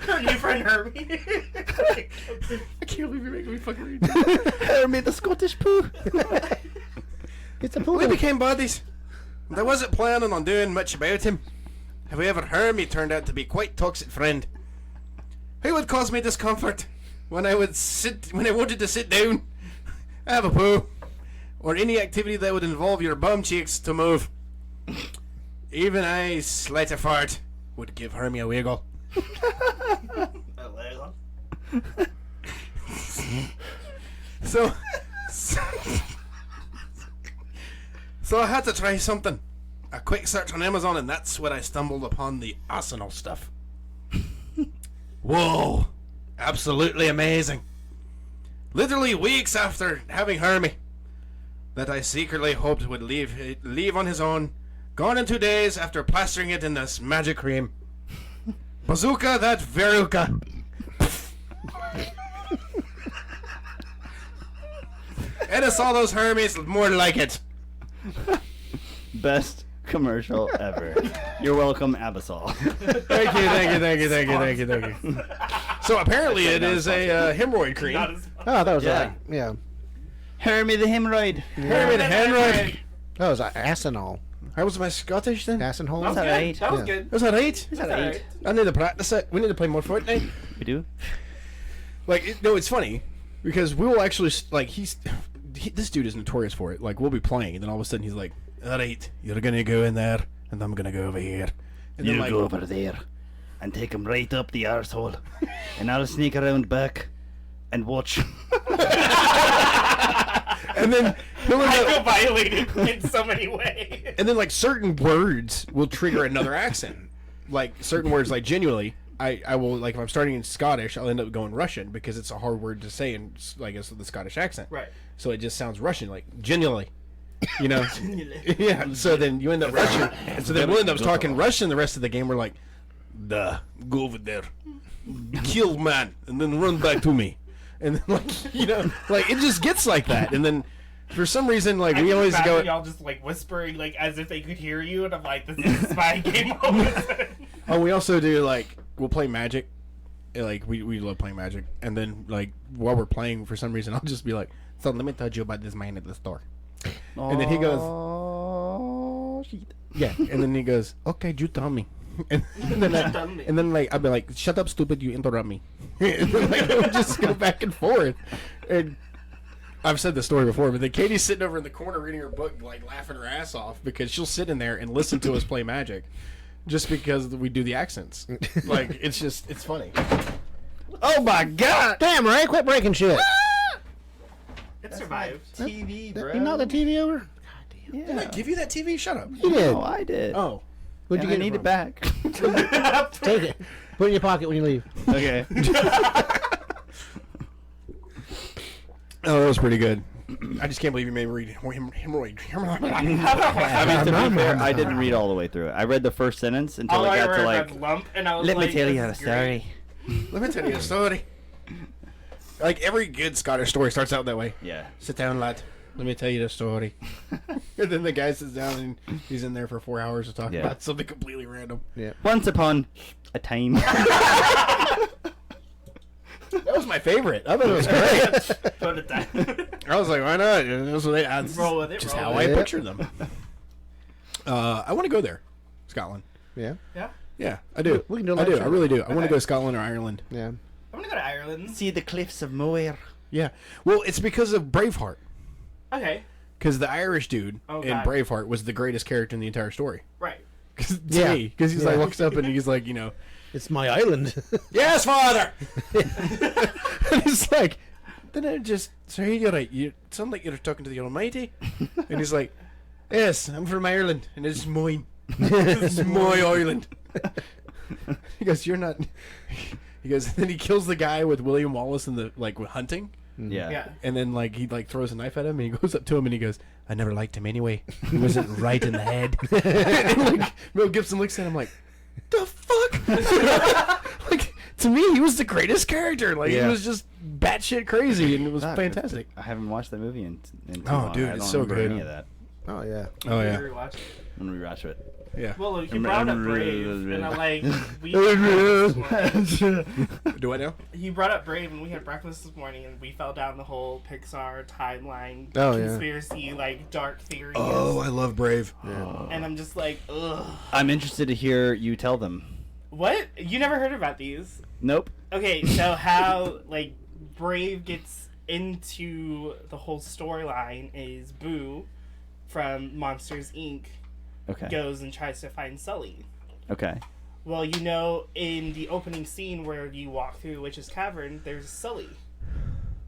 Our new friend Hermie. I can't believe you're making me fucking read. Hermie the Scottish poo. It's a We poodle. became buddies. And I wasn't planning on doing much about him. However, Hermie turned out to be quite toxic friend. Who would cause me discomfort when I wanted to sit down, have a poo, or any activity that would involve your bum cheeks to move. Even a slight fart would give Hermie a wiggle. So I had to try something. A quick search on Amazon, and that's when I stumbled upon the arsenal stuff. Whoa, absolutely amazing. Literally weeks after having Hermie, that I secretly hoped would leave on his own, gone in 2 days after plastering it in this magic cream. Bazooka that veruca. And I saw those Hermies more like it. Best commercial ever. You're welcome, Absol. Thank you. So apparently it is a hemorrhoid cream. Not as Oh, that was Yeah. yeah. Hermie the hemorrhoid. Hermie the hemorrhoid. That was asinol. How was my Scottish then? Asinhole. That was That's good. alright. That was Yeah. good. Was that right? Is that That's eight? alright. I need to practice it. We need to play more Fortnite. We do? Like, no, it's funny because we will actually this dude is notorious for it. Like, we'll be playing, and then all of a sudden he's like, "All right, you're gonna go in there, and I'm gonna go over here." And then, You like, go over there and take him right up the arsehole, and I'll sneak around back and watch. and then he'll end I up- feel violated in so many ways. and then like certain words will trigger another accent. Like certain words, like genuinely, I will like if I'm starting in Scottish, I'll end up going Russian because it's a hard word to say in like it's the Scottish accent. Right. So it just sounds Russian, like genuinely. You know. Yeah. So then you end up Russian, and so then we'll end up talking Russian the rest of the game. We're like, "Duh, go over there, kill man, and then run back to me," and then like like it just gets like that, and then. For some reason, like, we always go... Y'all just, like, whispering, like, as if they could hear you, and I'm like, this is a spy game moment. Oh, we also do, like, we'll play Magic. Like, we love playing Magic. And then, like, while we're playing, for some reason, I'll just be like, "So, let me tell you about this man at the store." And then he goes... Oh, shit. Yeah. And then he goes, "Okay, you tell me." And then, like, I'll be like, "Shut up, stupid, you interrupt me." And then, like, we'll just go back and forth. And... I've said this story before, but then Katie's sitting over in the corner reading her book, like laughing her ass off because she'll sit in there and listen to us play Magic, just because we do the accents. Like it's funny. Oh my god! Damn, Ray, quit breaking shit. It survived. TV, bro. You knocked the TV over? Yeah. Did I give you that TV? Shut up. You did. Oh, I did. Oh, Where'd you And get I need it it back. Take it. Put it in your pocket when you leave. Okay. oh, that was pretty good. I just can't believe you made me read hemorrhoid. I mean, to be fair, I didn't read all the way through it. I read the first sentence until All I I got to heard like. was lump, and I was Let like, me tell you this a is great. story. Let me tell you a story. Like every good Scottish story starts out that way. Yeah. Sit down, lad. Let me tell you the story. And then the guy sits down and he's in there for 4 hours to talk Yeah. about something completely random. Yeah. Once upon a time. That was my favorite. I thought it was great. Put it down. I was like, why not? And that's Roll with it, just roll how with I it. picture them. I want to go there, Scotland. Yeah. Yeah. Yeah, I do. We can do a I live do. show. I really do. I want to Okay. go to Scotland or Ireland. Yeah. I'm gonna go to Ireland. See the cliffs of Moher. Yeah. Well, it's because of Braveheart. Okay. Because the Irish dude Oh, in God. Braveheart was the greatest character in the entire story. Right. Cause, to Yeah. me, because he's like Yeah. walks up and he's like, It's my island. yes, father. And he's like, then I just say, you're right. You sound like you're talking to the Almighty. And he's like, yes, I'm from Ireland, and it's mine. It's my island. He goes, you're not. He goes, and then he kills the guy with William Wallace in the hunting. Yeah. Yeah. And then he throws a knife at him, and he goes up to him and he goes, I never liked him anyway. He wasn't right in the head. And Mel Gibson looks at him like, the fuck? Like, to me, he was the greatest character. Like, he Yeah. was just batshit crazy, and it was Ah, fantastic. I haven't watched that movie in too Oh, long. dude, I it's don't so remember good. any of that. Oh, yeah. Oh, yeah. Rewatch it. I'm gonna rewatch it. Yeah. Well, look, he I'm- brought up I'm Brave, really- and I'm like, we. Do I know? He brought up Brave, and we had breakfast this morning, and we fell down the whole Pixar timeline Oh, yeah. conspiracy, like dark theories. Oh, I love Brave. And I'm just like, ugh. I'm interested to hear you tell them. What? You never heard about these? Nope. Okay, so how like Brave gets into the whole storyline is Boo from Monsters Inc. Okay. goes and tries to find Sully. Okay. Well, in the opening scene where you walk through Witch's Cavern, there's Sully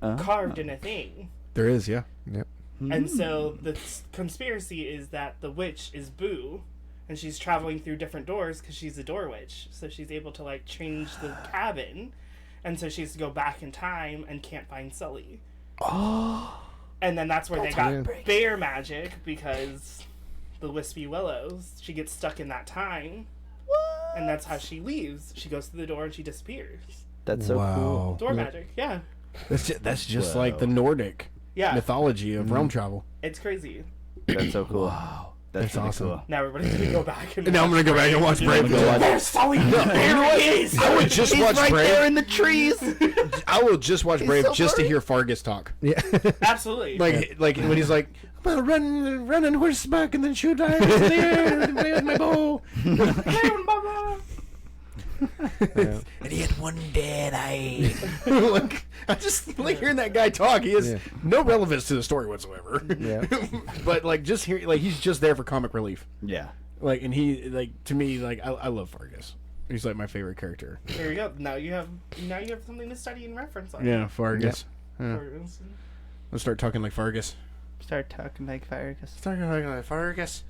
carved in a thing. There is, yeah. Yep. And so the conspiracy is that the witch is Boo, and she's traveling through different doors because she's a door witch. So she's able to like change the cabin, and so she has to go back in time and can't find Sully. Oh. And then that's where they got weird. bear magic because the Wispy Willows. She gets stuck in that time, and that's how she leaves. She goes through the door and she disappears. That's so cool. Door magic, yeah, That's just Whoa. like the Nordic yeah. mythology of realm travel. It's crazy. That's so cool. Wow. That's really awesome. cool. Now everybody's gonna go back and And now I'm gonna go back and watch Brave. There's Sully. There he is. I would just watch Brave. in the trees. I will just watch Brave so just to blurry. hear Fargus talk. Yeah. Absolutely. Like when he's like, I'm gonna run on horseback and then shoot irons in the air and play with my bow. And he had one dead eye. Like, I just like hearing that guy talk. He has no relevance to the story whatsoever. Yeah. But like just hear, like he's just there for comic relief. Yeah. Like, and he like to me like I love Fargus. He's like my favorite character. There you go. Now you have something to study and reference on. Yeah, Fargus. Fargus. Let's start talking like Fargus. Start talking like Fargus. Start talking like Fargus.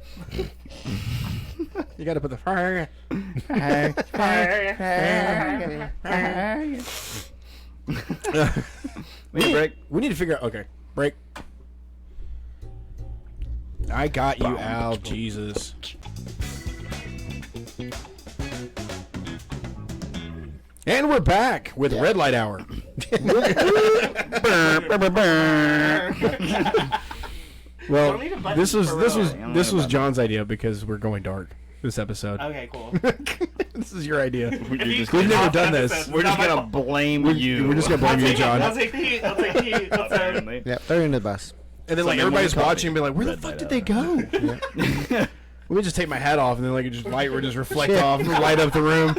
You gotta put the Fargus. We need a break. We need to figure out. Okay, break. I got you, Al. Jesus. And we're back with Red Light Hour. Well, Don't need a button this was for this was rolling. this was John's idea because we're going dark this episode. Okay, cool. This is your idea. We've never done this. We're just gonna blame you. We're just gonna blame you, John. I'll take the heat. I'll take the heat. That's all right. Apparently. Yeah, throw you into the bus. And then like Someone everybody's wanna call watching and be like, where the Red fuck Light did they go? Let me just take my hat off and then like just light would just reflect off and light up the room.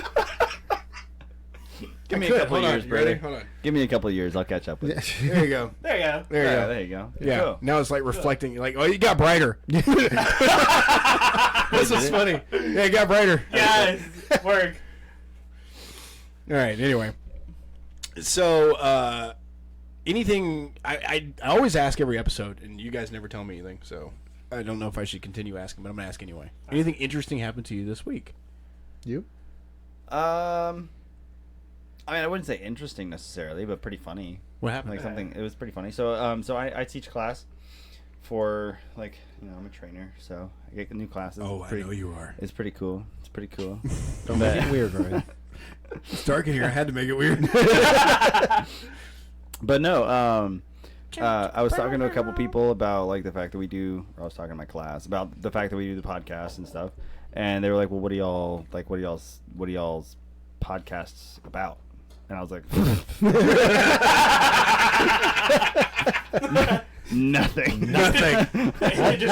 Give me I could. a couple Hold on, years, you ready? brother. Hold on. Give me a couple years. I'll catch up with you. There you go. There you go. There you go. There you go. Yeah. Cool. Now it's like reflecting. Like, oh, you got brighter. This is funny. Yeah, it got brighter. Yes. Work. All right. Anyway, so anything I always ask every episode, and you guys never tell me anything. So I don't know if I should continue asking, but I'm gonna ask anyway. Anything interesting happened to you this week? You? I mean, I wouldn't say interesting necessarily, but pretty funny. What happened? Like something. It was pretty funny. So, so I teach class for like I'm a trainer, so I get new classes. Oh, It's I pretty- know you are. It's pretty cool. It's pretty cool. Don't make it weird, Ryan. It's dark in here. I had to make it weird. But no, I was talking to a couple people about like the fact that we do. Or I was talking to my class about the fact that we do the podcast and stuff, and they were like, "Well, what are y'all's podcasts about?" And I was like, Nothing. Just Nothing,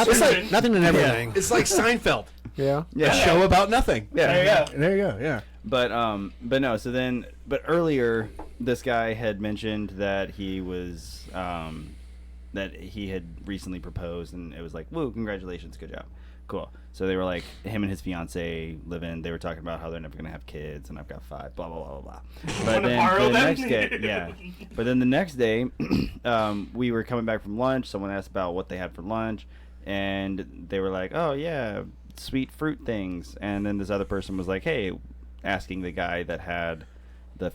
moving. nothing and everything. It's like Seinfeld. Yeah. yeah, A show about nothing. yeah. There you go. There you go. Yeah. But no. So then, but earlier, this guy had mentioned that he was that he had recently proposed, and it was like, "Woo, congratulations, good job, cool." So they were like, him and his fiance live in. They were talking about how they're never gonna have kids, and I've got 5. Blah blah blah blah blah. But Wanna then borrow the them? next day, yeah. But then the next day, we were coming back from lunch. Someone asked about what they had for lunch, and they were like, "Oh yeah, sweet fruit things." And then this other person was like, "Hey," asking the guy that had the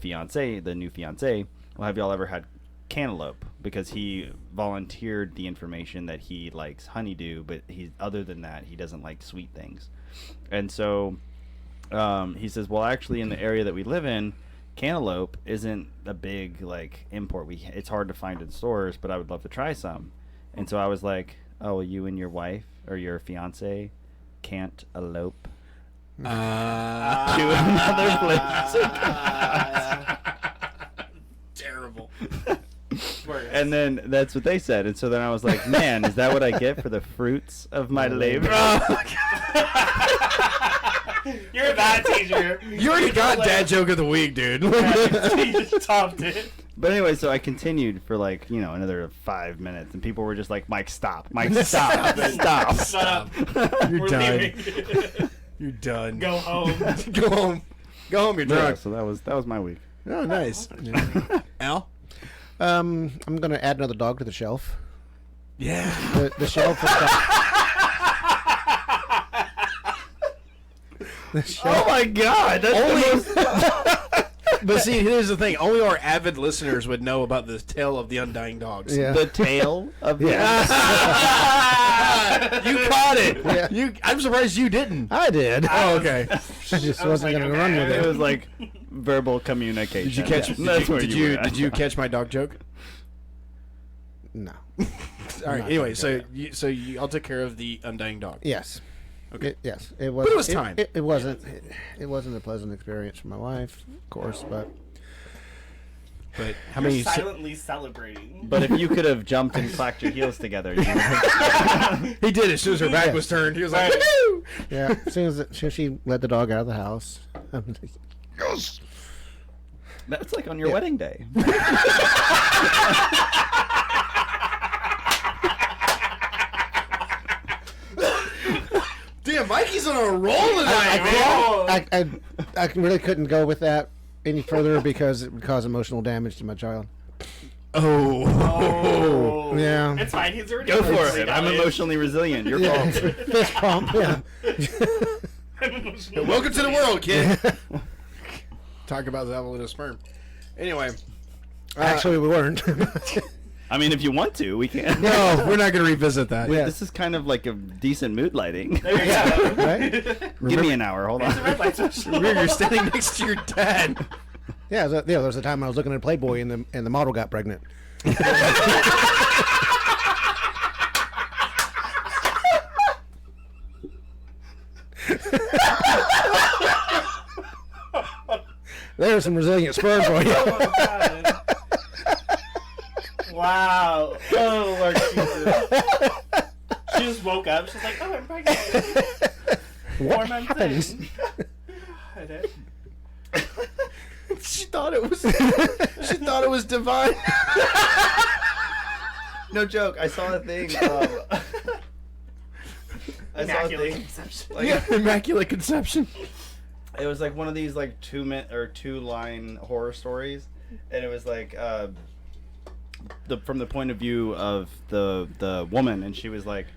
new fiance, "Well, have y'all ever had cantaloupe?" Because he volunteered the information that he likes honeydew, but other than that, he doesn't like sweet things. And so he says, "Well, actually, in the area that we live in, cantaloupe isn't a big like import. It's hard to find in stores, but I would love to try some." And so I was like, "Oh, well, you and your wife or your fiance can't elope to another place." Terrible. And then that's what they said. And so then I was like, "Man, is that what I get for the fruits of my labor?" You're a bad teacher. You already got dad joke of the week, dude. You just topped it. But anyway, so I continued for like, another 5 minutes, and people were just like, Mike, stop. Mike, stop. Stop. Shut up. You're We're done. leaving. You're done. Go home. Go home. Go home. You're Yeah, drunk. so that was my week. Oh, nice. Al? I'm gonna add another dog to the shelf. Yeah. The shelf. The shelf. Oh my God! That's Only. But see, here's the thing. Only our avid listeners would know about the tale of the undying dogs. Yeah. the tail of the. Yeah. You caught it. Yeah. I'm surprised you didn't. I did. Oh, okay. I just I was wasn't like, gonna okay. run with It it. was like verbal communication. Did you catch? Yeah. Did, That's you, where did you you were at. did you catch my dog joke? No. All right. not Anyway, gonna so you all took care of the undying dog. Yes. Okay. Yes. It was. But it was time. It wasn't. It wasn't a pleasant experience for my wife, of course, but. But how You're many? silently celebrating. But if you could have jumped and clacked your heels together, you would have. He did as soon as her back was turned. He was like, Right. "Woo!" Yeah. As soon as she led the dog out of the house. I'm like, That's like on your wedding day. Damn, Mikey's on a roll tonight, man. I really couldn't go with that any further because it would cause emotional damage to my child. Oh. Oh. Yeah. It's fine. He's already Go for emotionally it. I'm damaged. emotionally resilient. Your Yeah. fault. Fist pump. Yeah. I'm emotionally Welcome to the world, kid. Talk about the evolution of sperm. Anyway. Actually, we weren't. I mean, if you want to, we can. No, we're not going to revisit that. Yeah. This is kind of like a decent mood lighting. There you go. Right? Give me an hour. Hold It's a red on. light switch. Remember, you're standing next to your dad. Yeah. There was a time I was looking at Playboy and the model got pregnant. There's some resilient sperm for you. Oh my God. Wow. Oh Lord Jesus. She just woke up. She's like, oh, I'm pregnant. 4 months happens? in. I did. She thought it was divine. No joke. I saw a thing. I saw a Immaculate thing. conception. Like, Yeah, immaculate conception. It was like one of these like 2-line horror stories, and it was like from the point of view of the woman, and she was like,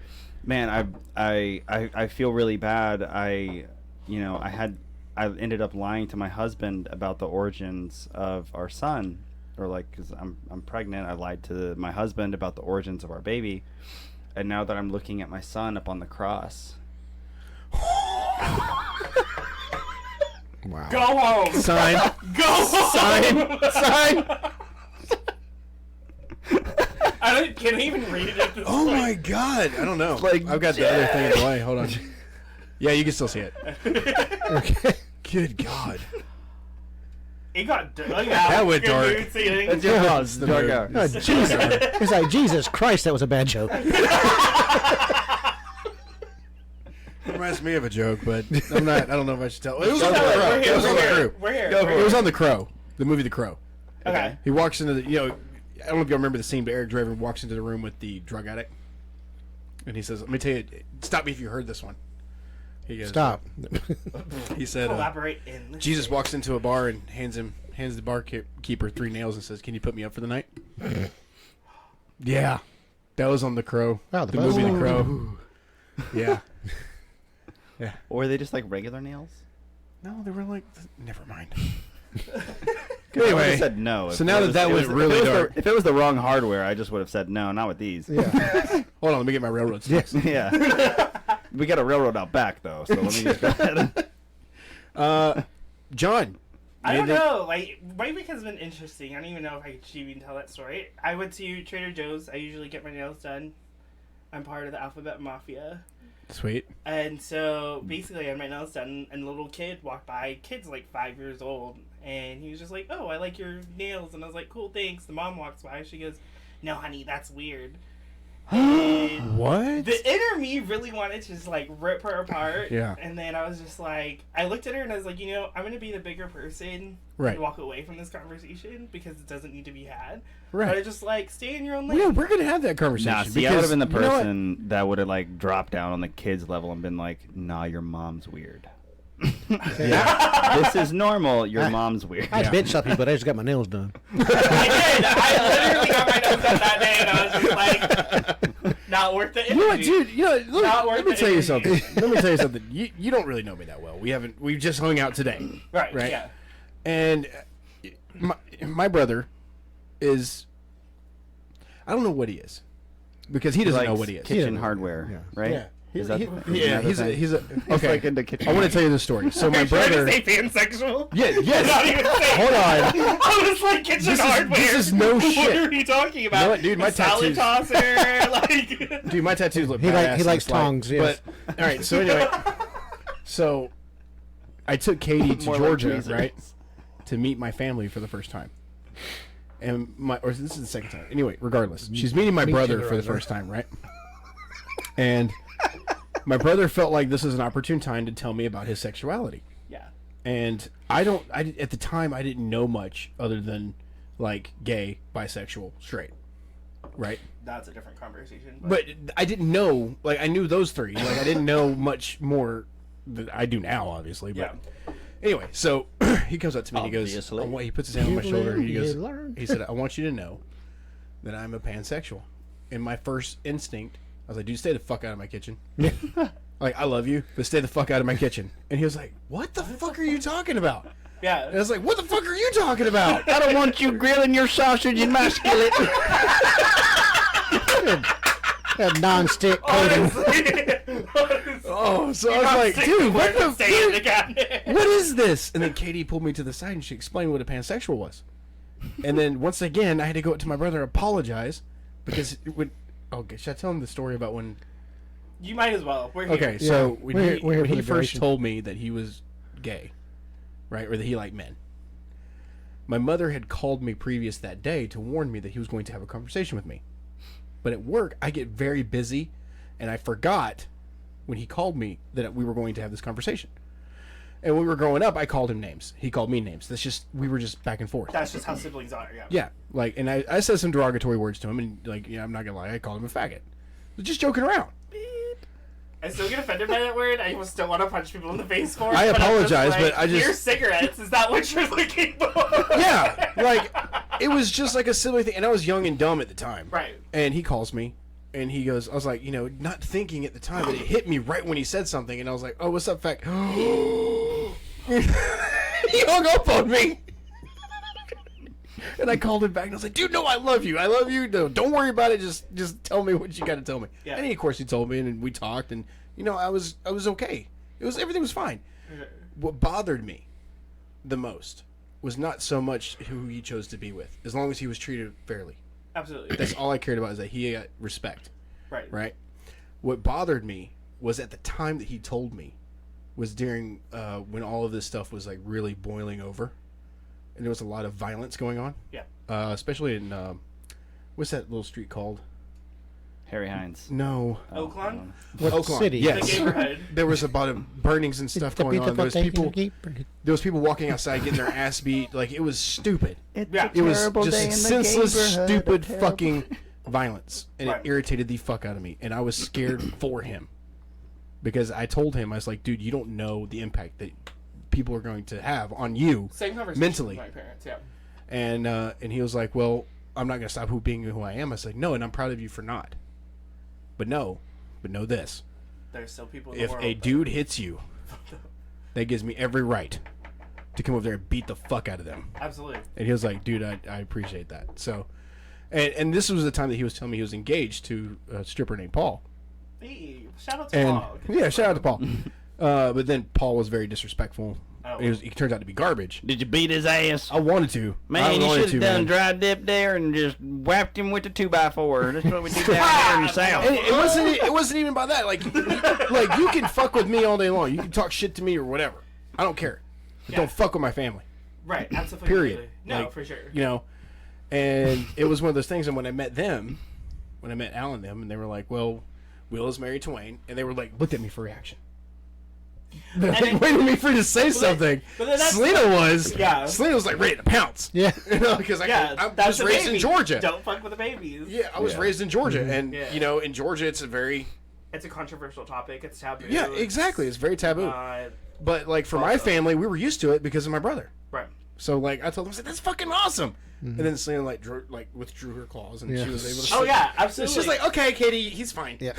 "Man, I feel really bad. I ended up lying to my husband about the origins of our son, or like, because I'm pregnant. I lied to my husband about the origins of our baby, and now that I'm looking at my son up on the cross." Wow. Go home. Sign. Go home. Sign. Can I even read it at this Oh point? my God. I don't know. Like, I've got the other thing in the way. Hold on. Yeah, you can still see it. Okay. Good God. It got dark. That went dark. That's your pause. the Dark mood. hour. Oh, Jesus. It's like, Jesus Christ, that was a bad joke. Reminds me of a joke, but I don't know if I should tell. It was on the Go for Crow. it. It was on the We're Crow. here. We're here. Go for It was on the Crow. The movie The Crow. Okay. He walks into the, I don't know if you remember the scene, but Eric Draven walks into the room with the drug addict, and he says, "Let me tell you, stop me if you heard this one." He goes, Stop. He said, Collaborate in the Jesus city. walks into a bar and hands the barkeeper 3 nails and says, "Can you put me up for the night?" Yeah, that was on The Crow. Wow, the movie The Crow. Yeah. Or were they just like regular nails? No, they were like, never mind. I would Anyway, have said no. so now that went really dark. If it was the wrong hardware, I just would have said no, not with these. Yeah. Hold on, let me get my railroad stuff. Yeah. We got a railroad out back though, so let me just go ahead. John. I don't anything- know. Like, my week has been interesting. I don't even know if I could even tell that story. I went to Trader Joe's. I usually get my nails done. I'm part of the Alphabet Mafia. Sweet. And so, basically, I had my nails done, and a little kid walked by. Kid's like 5 years old. And he was just like, oh, I like your nails. And I was like, cool, thanks. The mom walks by. She goes, no, honey, that's weird. What? The inner me really wanted to just like rip her apart. Yeah. And then I was just like, I looked at her and I was like, I'm going to be the bigger person Right. and walk away from this conversation because it doesn't need to be had. Right. But I just like stay in your own lane. Yeah, we're gonna have that conversation. Nah, see, I would have been the because, you know what? person that would have like dropped down on the kids level and been like, "Nah, your mom's weird. This is normal. Your mom's weird." I bitch something, but I just got my nails done. I did. I literally got my nose done that day and I was just like, not worth the energy. You know what, dude? Not worth Let me the tell you energy. something. Let me tell you something. You don't really know me that well. We've just hung out today. Right, Right. yeah. And my brother is, I don't know what he is, because he doesn't know Likes what he is. Kitchen Yeah. hardware, Yeah. right? Yeah. Is that, Yeah, he's a okay. like into kitchen I want to tell you the story. So my Are you trying brother. to say pansexual? Yeah, Not yes. even saying. Hold on. I was like, kitchen This is- hardware. this is no What shit. are you talking about? You know what, dude, my A salad tattoos- tosser, like. Dude, my tattoos look He badass. likes on the slide. tongs, yes. But all right, so anyway, so I took Katie to More like Georgia, tweezers. right, to meet my family for the first time. And this is the second time. Anyway, regardless, she's meeting my Meet brother you, for the brother. first time, right? And my brother felt like this was an opportune time to tell me about his sexuality. Yeah. And at the time I didn't know much other than like gay, bisexual, straight, right? That's a different conversation. But I didn't know, like, I knew those three. Like, I didn't know much more than I do now, obviously. But anyway, so he comes up to me and he goes, Obviously. he puts his hand on my You shoulder and he live, goes, you learn. he said, I want you to know that I'm a pansexual. And my first instinct, I was like, dude, stay the fuck out of my kitchen. Like, I love you, but stay the fuck out of my kitchen. And he was like, what the fuck are you talking about? yeah. And I was like, what the fuck are you talking about? I don't want you grilling your sausage in my skillet. That non-stick coating. Honestly. Oh, so I was like, dude, what the Stay in the fuck? cabinet. What is this? And then Katie pulled me to the side and she explained what a pansexual was. And then once again, I had to go up to my brother and apologize because should I tell him the story about when? You might as well. We're here. Okay, so Yeah, when we're here when for he the first duration. told me that he was gay, right, or that he liked men, my mother had called me previous that day to warn me that he was going to have a conversation with me. But at work, I get very busy, and I forgot when he called me that we were going to have this conversation. And when we were growing up, I called him names. He called me names. We were just back and forth. That's just how siblings are, yeah. Yeah, like, and I said some derogatory words to him, and like, I'm not gonna lie, I called him a faggot. Just joking around. I still get offended by that word. I still want to punch people in the face for it. I but I'm apologize, just like, but I just- Here's cigarettes. Is that what you're looking for? Yeah, like, it was just like a silly thing, and I was young and dumb at the time. Right. And he calls me, and he goes, I was like, not thinking at the time, but it hit me right when he said something, and I was like, oh, what's up, fag? He hung up on me. And I called him back and I was like, dude, no, I love you. I love you. No, don't worry about it. Just tell me what you got to tell me. Yeah. And of course he told me and we talked and I was okay. Everything was fine. What bothered me the most was not so much who he chose to be with, as long as he was treated fairly. Absolutely. That's all I cared about, is that he got respect. Right. Right? What bothered me was at the time that he told me was during when all of this stuff was like really boiling over. And there was a lot of violence going on. Yeah. Especially in what's that little street called? Harry Hines. No. Oakland? What Oakland. city? Yes. The neighborhood. There was a lot of burnings and stuff going on. There was people walking outside getting their ass beat. Like, it was stupid. Yeah. It was just senseless, stupid, fucking violence, and Right. it irritated the fuck out of me. And I was scared for him because I told him, I was like, dude, you don't know the impact that people are going to have on you Same conversation mentally. with my parents, yeah. And he was like, well, I'm not gonna stop being who I am. I was like, no, and I'm proud of you for not. But know this: There's still people in the if world. a dude hits you, that gives me every right to come over there and beat the fuck out of them. Absolutely. And he was like, dude, I appreciate that. So, and this was the time that he was telling me he was engaged to a stripper named Paul. Hey, shout out to And Paul. yeah, shout out to Paul. But then Paul was very disrespectful. Oh. He turns out to be garbage. Did you beat his ass? I wanted to. I Man, you wanted should have to, done man. dry dip there and just whacked him with the 2x4. That's what we do down here in the South. It wasn't even about that. Like you can fuck with me all day long. You can talk shit to me or whatever. I don't care. But Yeah. don't fuck with my family. Right, absolutely. Period. No, Like, for sure. And it was one of those things. And when I met them, when I met Al and them, and they were like, "Well, Will is married to Wayne," and they were like, looked at me for reaction. They're like, then- waiting for me for you to say something. but then that's- Selena was like ready to pounce. Yeah. You know, because I that's was the raised baby. in Georgia. Don't fuck with the babies. Yeah, I was raised in Georgia, and Yeah. you know, in Georgia, it's a very It's a controversial topic. It's taboo. yeah, exactly. It's very taboo. Uh, But like for my family, we were used to it because of my brother. right. So like I told them, I said, "That's fucking awesome." And then Selena like withdrew her claws, and Yeah. she was able to. Oh yeah, absolutely. She's like, "Okay, Katie, he's fine." Yeah.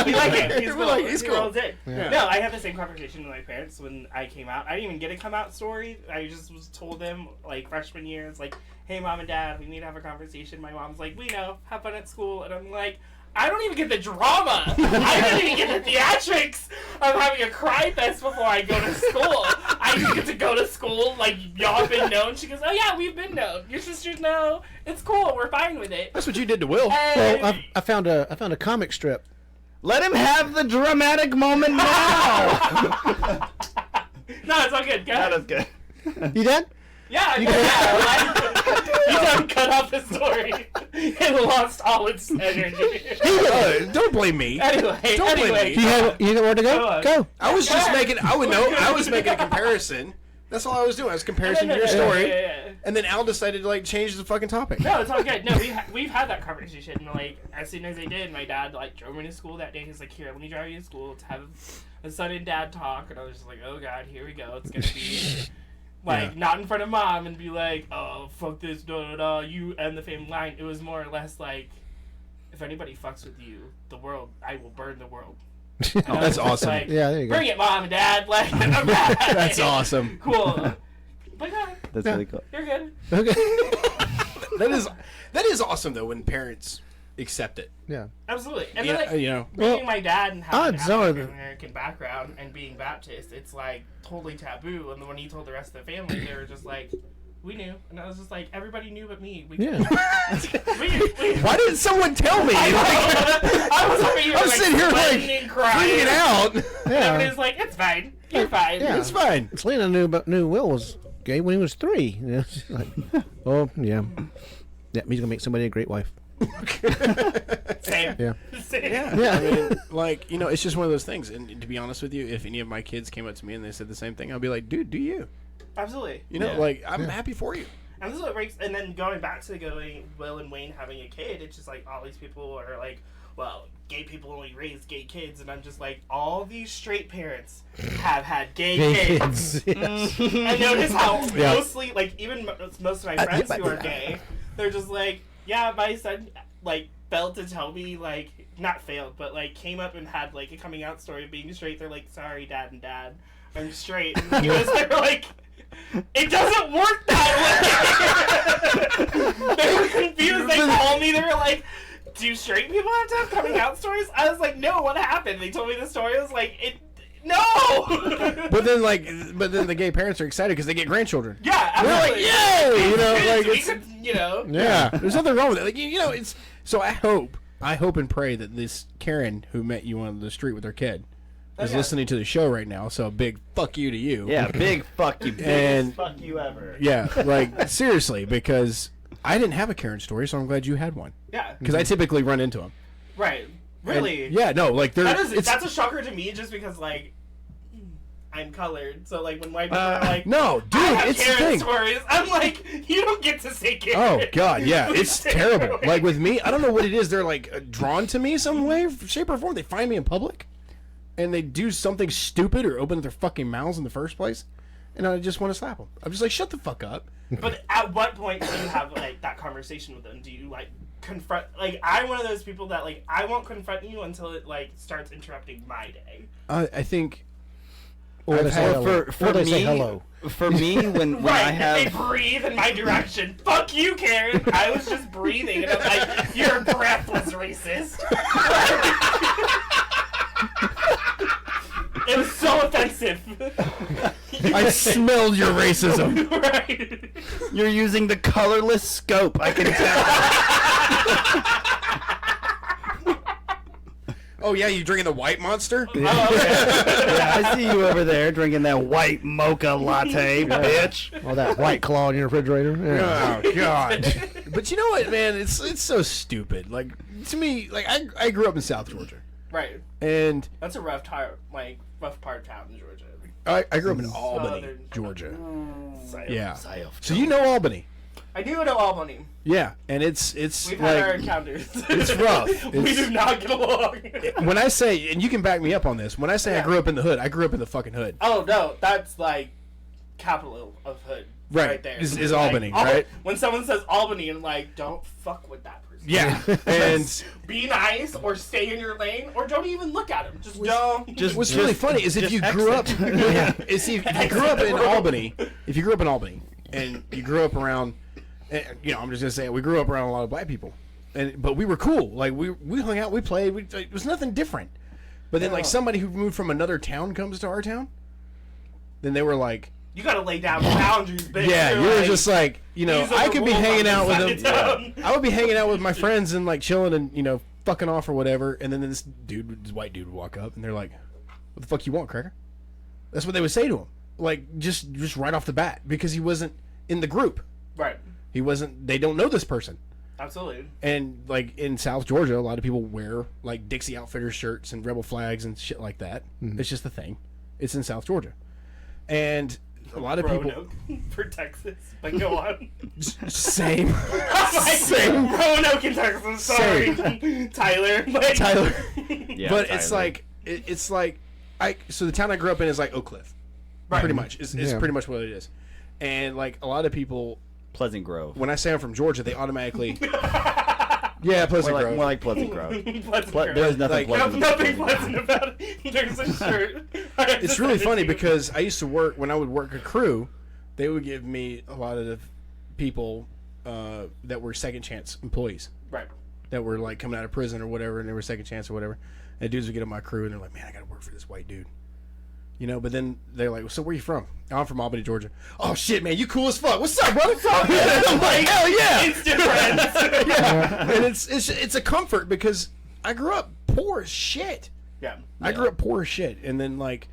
we like him. He's We're cool. like, he's cool. All day. Yeah. No, I had the same conversation with my parents when I came out. I didn't even get a come out story. I just was told them like freshman year. It's like, hey, mom and dad, we need to have a conversation. My mom's like, we know, have fun at school, and I'm like, I don't even get the drama. I don't even get the theatrics of having a cry fest before I go to school. I just get to go to school like y'all have been known. She goes, oh yeah, we've been known. Your sisters know. It's cool. We're fine with it. That's what you did to Will. Hey. Well, I found a comic strip. Let him have the dramatic moment now. No, it's all good. Go That ahead. is good. You done? Yeah, you done cut off the story. It lost all its energy. Don't blame me. Anyway, Don't blame me. You know where to Go go? on. Go. I was just Yeah. making. I was making a comparison. That's all I was doing. I was comparing your story, Yeah. and then Al decided to like change the fucking topic. No, it's all good. No, we've had that conversation. And, like, as soon as they did, my dad like drove me to school that day. He's like, "Here, let me drive you to school to have a son and dad talk." And I was just like, "Oh God, here we go. It's gonna be." Like, Yeah. not in front of mom and be like, oh, fuck this, da da da, you and the family line. It was more or less like, if anybody fucks with you, I will burn the world. Oh, that's awesome. Like, Yeah, there you go. bring it, mom and dad. Like, I'm back. That's awesome. Cool. But yeah, That's really cool. you're good. Okay. That is awesome though when parents accept it. Yeah. Absolutely. And Yeah, then, like, you know. being my dad and having an odds are African American background and being Baptist, it's like totally taboo. And then when he told the rest of the family, they were just like, we knew. And I was just like, everybody knew but me. Yeah. Why didn't someone tell me? I was over here, I'm like, sitting here like sweating and crying. freaking out. And everybody's like, it's fine. You're fine. Yeah. It's fine. Selena knew Will was gay when he was 3. You know, she's like, oh yeah, he's gonna make somebody a great wife. Same. Yeah. Same. Yeah. I mean, like, you know, it's just one of those things. And to be honest with you, if any of my kids came up to me and they said the same thing, I'd be like, dude, do you? Absolutely. You know, Yeah. like, I'm happy for you. And this is what breaks. And then going back to Will and Wayne having a kid, it's just like all these people are like, well, gay people only raise gay kids, and I'm just like, all these straight parents have had gay kids. Yes. And notice how Yeah. mostly, like, even most of my friends who are gay, they're just like, yeah, my son, like, failed to tell me, like, not failed, but, like, came up and had, like, a coming out story of being straight. They're like, sorry, dad and dad, I'm straight. And because they're like, it doesn't work that way. They were confused. They called me. They were like, do straight people have to have coming out stories? I was like, no, what happened? They told me the story. I was like, no! But then the gay parents are excited because they get grandchildren. Yeah, They're like, absolutely. yay! You know, like, We it's, could, you know. yeah, there's nothing wrong with it. Like, you know, it's, so I hope and pray that this Karen who met you on the street with her kid is yeah. listening to the show right now. So a big fuck you to you. Yeah, big fuck you. Biggest And- fuck you ever. Yeah, like, seriously, because I didn't have a Karen story, so I'm glad you had one. Yeah, Because I typically run into them. right. Really? Yeah, no, like, they're, That's a shocker to me just because, like, I'm colored. So, like, when white people are like, no, dude, I have it's the Karen thing. stories, I'm like, you don't get to say Karen. Oh God, yeah, Please it's stay terrible. away. Like with me, I don't know what it is. They're like drawn to me some way, shape, or form. They find me in public, and they do something stupid or open their fucking mouths in the first place, and I just want to slap them. I'm just like, shut the fuck up. But at what point do you have, like, that conversation with them? Do you, like, confront? Like, I'm one of those people that, like, I won't confront you until it, like, starts interrupting my day. I think. Or they I've say had- hello. For Or they me, say hello. For me, when Right, I they have breathe in my direction. Fuck you, Karen. I was just breathing, and I'm like, your breath was racist. It was so offensive. I smelled your racism. Right. you're using the colorless scope, I can tell. Oh yeah, you drinking the white monster? Oh, okay. Yeah, I see you over there drinking that white mocha latte, bitch. All that white claw in your refrigerator. Yeah. Oh God, But you know what, man? It's so stupid. Like, to me, like, I grew up in South Georgia. Right. And That's a rough part of town in Georgia. I grew up in Albany, Southern Georgia. Science. Yeah. So you know Albany. I do know Albany. Yeah, and it's We've like, had our encounters. it's rough. We It's- do not get along. when I say, and you can back me up on this, when I say I grew up in the hood, I grew up in the fucking hood. Oh no, that's like capital of hood. Right. there. Is Like, Albany, right? When someone says Albany, I'm like, don't fuck with that person. Yeah, and Be nice, or stay in your lane, or don't even look at him. Just don't. what's really funny is if you grew up, if you grew up in Albany, and you grew up around, and, I'm just gonna say we grew up around a lot of black people, but we were cool. Like we hung out, we played. It was nothing different. But then like somebody who moved from another town comes to our town, then they were like, You gotta lay down boundaries, bitch. yeah, You're you're just like, these are I the could be rules hanging on out with this them. side of town. I would be hanging out with my friends and like chilling and fucking off or whatever, and then this white dude would walk up and they're like, "What the fuck you want, Cracker?" That's what they would say to him, like just right off the bat, because he wasn't in the group. Right. He wasn't. They don't know this person. Absolutely. And like in South Georgia, a lot of people wear like Dixie Outfitters shirts and Rebel flags and shit like that. It's just a thing. It's in South Georgia, and a lot of people. Roanoke for Texas. But go on. Same. Same. Roanoke in Texas. Sorry, Tyler. Like, Tyler. Yeah, But Tyler. it's like it's like so the town I grew up in is like Oak Cliff. Right. Pretty much. Is Yeah. pretty much what it is. And like a lot of people, Pleasant Grove. when I say I'm from Georgia, they automatically yeah, Pleasant Grove. More like Pleasant Grove. Pleasant Grove. There's nothing Like- There's pleasant. nothing pleasant about it. There's a shirt. It's really funny because I used to work when I would work a crew, they would give me a lot of the people that were second chance employees Right. that were like coming out of prison or whatever, and they were second chance or whatever. And dudes would get on my crew and they're like, "Man, I got to work for this white dude." But then they're like, "So where you from?" "I'm from Albany, Georgia." "Oh shit, man, you cool as fuck. What's up, brother?" I'm like, "Hell yeah!" Instant friends. Yeah, and it's a comfort because I grew up poor as shit. Yeah. I grew up poor as shit, and then like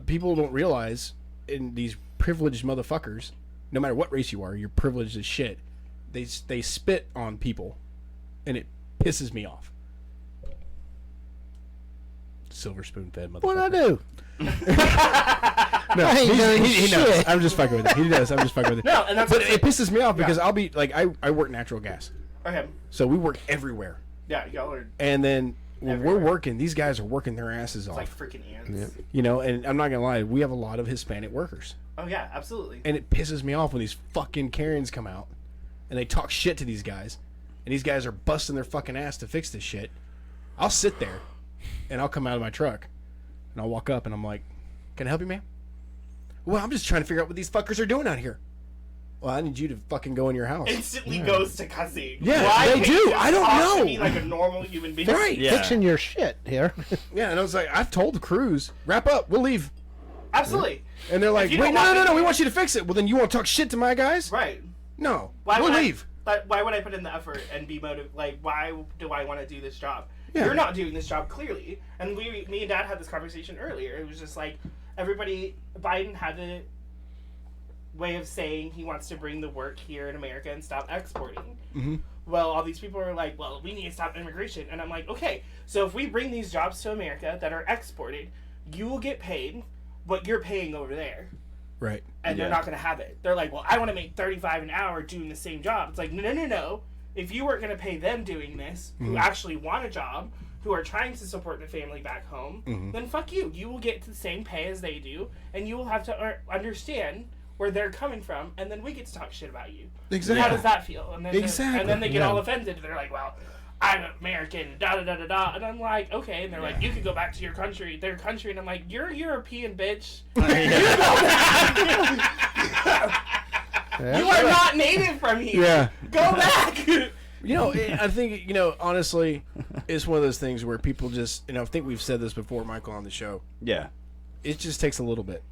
people don't realize, in these privileged motherfuckers, no matter what race you are, you're privileged as shit. They spit on people, and it pisses me off. Silver spoon fed motherfucker. What'd I do? No, I ain't done he knows. shit. I'm just fucking with him. He knows. I'm just fucking with him. No, and that's But what it pisses me off because I'll be like, I work natural gas, Okay. so we work everywhere, Yeah, y'all are and then when we're Everywhere. working, these guys are working their asses off. like freaking ants. And I'm not gonna lie, we have a lot of Hispanic workers, Oh yeah, absolutely. and it pisses me off when these fucking Karens come out and they talk shit to these guys, and these guys are busting their fucking ass to fix this shit. I'll sit there, and I'll come out of my truck, and I'll walk up, and I'm like, "Can I help you, man?" "Well, I'm just trying to figure out what these fuckers are doing out here." "Well, I need you to fucking go in your house." Instantly goes to cussing. Yeah, Why they can't do. you just I don't talk to know. me like a normal human being. Right. Yeah. Fixing your shit here. Yeah, and I was like, I've told the crews, wrap up, we'll leave. Absolutely. And they're like, you wait, don't no, want no, me no, we to- want you to fix it. Well, then you want to talk shit to my guys? Right. No, Why we'll would leave. Why would I put in the effort and be motivated? Like, why do I want to do this job? Yeah. You're not doing this job, clearly. And me and Dad had this conversation earlier. It was just like, Biden had a way of saying he wants to bring the work here in America and stop exporting. Mhm. Well, all these people are like, well, we need to stop immigration. And I'm like, okay, so if we bring these jobs to America that are exported, you will get paid what you're paying over there. Right. And they're Yeah. not going to have it. They're like, well, I want to make $35 an hour doing the same job. It's like, no. If you weren't going to pay them doing this, who actually want a job, who are trying to support the family back home, then fuck you. You will get the same pay as they do, and you will have to understand where they're coming from, and then we get to talk shit about you. Exactly. How does that feel? And then Exactly. and then they get Yeah. all offended. They're like, well, I'm American, da-da-da-da-da. And I'm like, okay. And they're like, you could go back to your country, their country. And I'm like, you're European, bitch. You are not native from here. Yeah. Go back. I think, honestly, it's one of those things where people just, I think we've said this before, Michael, on the show. Yeah. It just takes a little bit.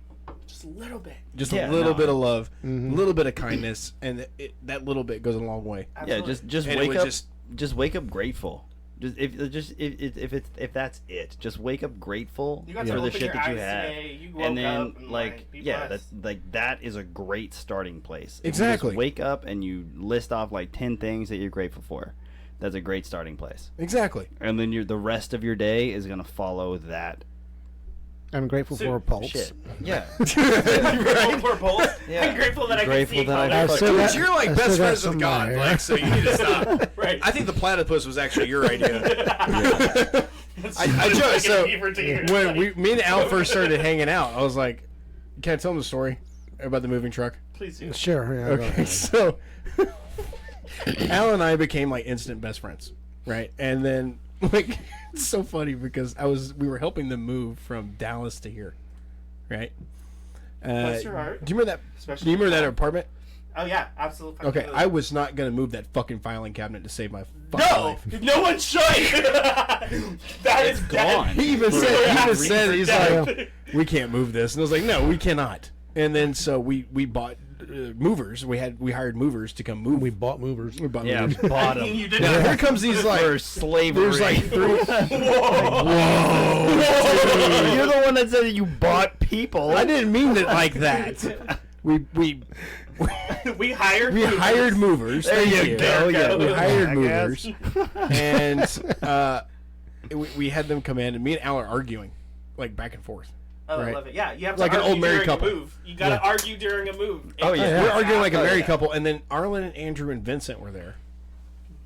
Just a little bit. Just Yeah, a little no. bit of love, a little bit of kindness, and that little bit goes a long way. Yeah, Absolutely. just And it wake would up. just- Just wake up grateful. If that's it, just wake up grateful You got for to the open shit your that you eyes have, today. You woke and then up and, be blessed. that is a great starting place. If you Exactly. just wake up and you list off like 10 things that you're grateful for. That's a great starting place. Exactly. And then the rest of your day is gonna follow that I'm grateful for a pulse. shit. Yeah. I'm grateful for both. Yeah. I'm grateful that Grateful I can see that I color. fucking- still Dude, got- you're like I best still got friends with some God, there. like, so you need to stop. Right. I think the platypus was actually your idea. I It's joke. like So a deeper tear. when me and Al first started hanging out, I was like, "Can I tell him the story about the moving truck?" Please do. Sure. Yeah, go Okay, ahead. so Al and I became like instant best friends, right? And then like it's so funny because we were helping them move from Dallas to here, right? Bless your heart. Do you remember that? Especially Do you remember that now. apartment? Oh yeah, absolutely. Okay, I was not gonna move that fucking filing cabinet to save my fucking No, life. no one should. That is gone. He even said, he's Yeah. like, we can't move this, and I was like, no, we cannot. And then so we bought movers. We hired movers to come move. We bought movers. We bought Yeah, movers. bottom. You did Now not. here comes these For like slavery. there's like three. You're the one that said you bought people. I didn't mean it like that. We We hired. we hired movers. There Thank you go. Yeah. We hired jackass. movers, and we had them come in, and me and Al are arguing, like back and forth. Oh, I Right. love it. Yeah, you have to Like an argue old married during couple. a move. You gotta argue during a move. Oh, yeah. We're arguing like a Oh, married yeah. couple, and then Arlen and Andrew and Vincent were there,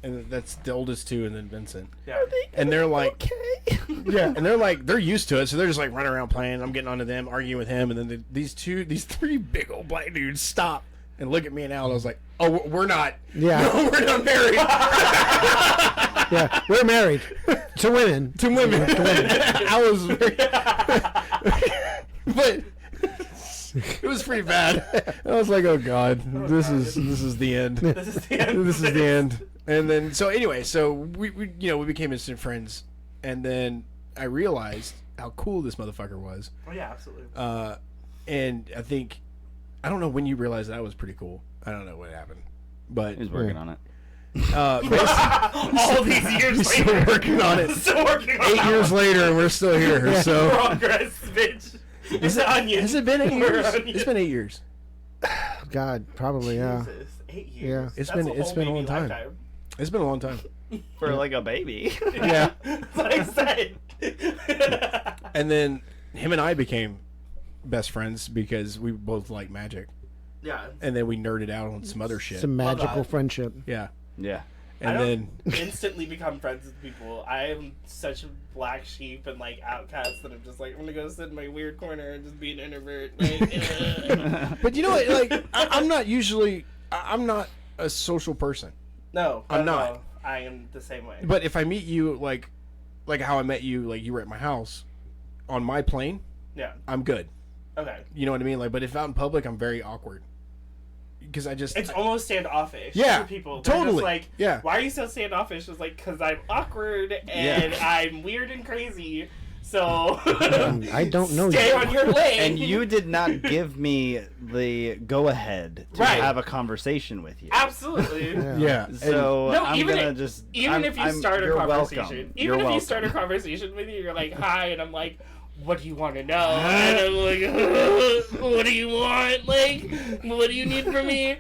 and that's the oldest two, and then Vincent, Yeah. and they're like, Okay. yeah, and they're like, they're used to it, so they're just like running around playing. I'm getting onto them, arguing with him, and then these three big old black dudes stop and look at me and Al. And I was like, oh, we're not, Yeah. no, we're not married. Yeah, we're married to women. To women. I was very, but it was pretty bad. I was like, oh god, this is the end. This is the end. This is the end. And then so anyway, so we became instant friends, and then I realized how cool this motherfucker was. Oh yeah, absolutely. And I don't know when you realized that I was pretty cool. I don't know what happened, but He's working on it. basically, All these years still later. working on it. Still working on 8 years later, and we're still here. So progress, bitch. It's onion. has it been 8 We're years? onion. It's been 8 years. God, probably, yeah. Jesus, 8 years. Yeah. It's That's been- a it's whole been a long baby time. lifetime. It's been a long time. For like a baby. Yeah. That's what I said. And then him and I became best friends because we both like magic, Yeah. and then we nerded out on some other shit. Some magical that. friendship. Yeah, Yeah. I and don't then instantly become friends with people. I am such a black sheep and like outcast that I'm just like, I'm gonna go sit in my weird corner and just be an introvert. Like, but you know what? Like I'm not a social person. no, I'm no, not. no. I am the same way. But if I meet you like how I met you, like you were at my house on my plane, Yeah. I'm good. Okay. You know what I mean? Like, but if out in public, I'm very awkward because It's almost standoffish. Yeah, For people. They're totally. Just like, Yeah. Why are you so standoffish? It's like, because I'm awkward and I'm weird and crazy. So I don't know stay you. on your lane. And you did not give me the go ahead to Right. have a conversation with you. Absolutely. yeah. So No, I'm even gonna if, just even if you start a you're conversation, welcome. even You're if you welcome. start a conversation with you, you're like, "Hi," and I'm like, "What do you want to know?" And I'm like, "What do you want? Like, what do you need from me?"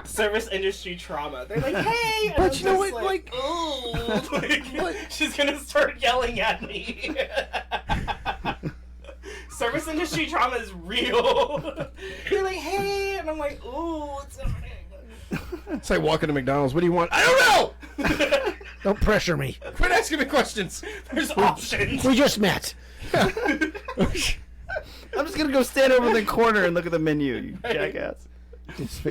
Service industry trauma. They're like, "Hey," and But I'm you know just what, like- "Ooh," like, What? she's gonna start yelling at me. Service industry trauma is real. You're like, "Hey," and I'm like, "Ooh, what's happening?" It's like walking to McDonald's. What do you want? I don't know. Don't pressure me. Quit asking me questions. There's options. We just met. I'm just gonna go stand over in the corner and look at the menu, you jackass.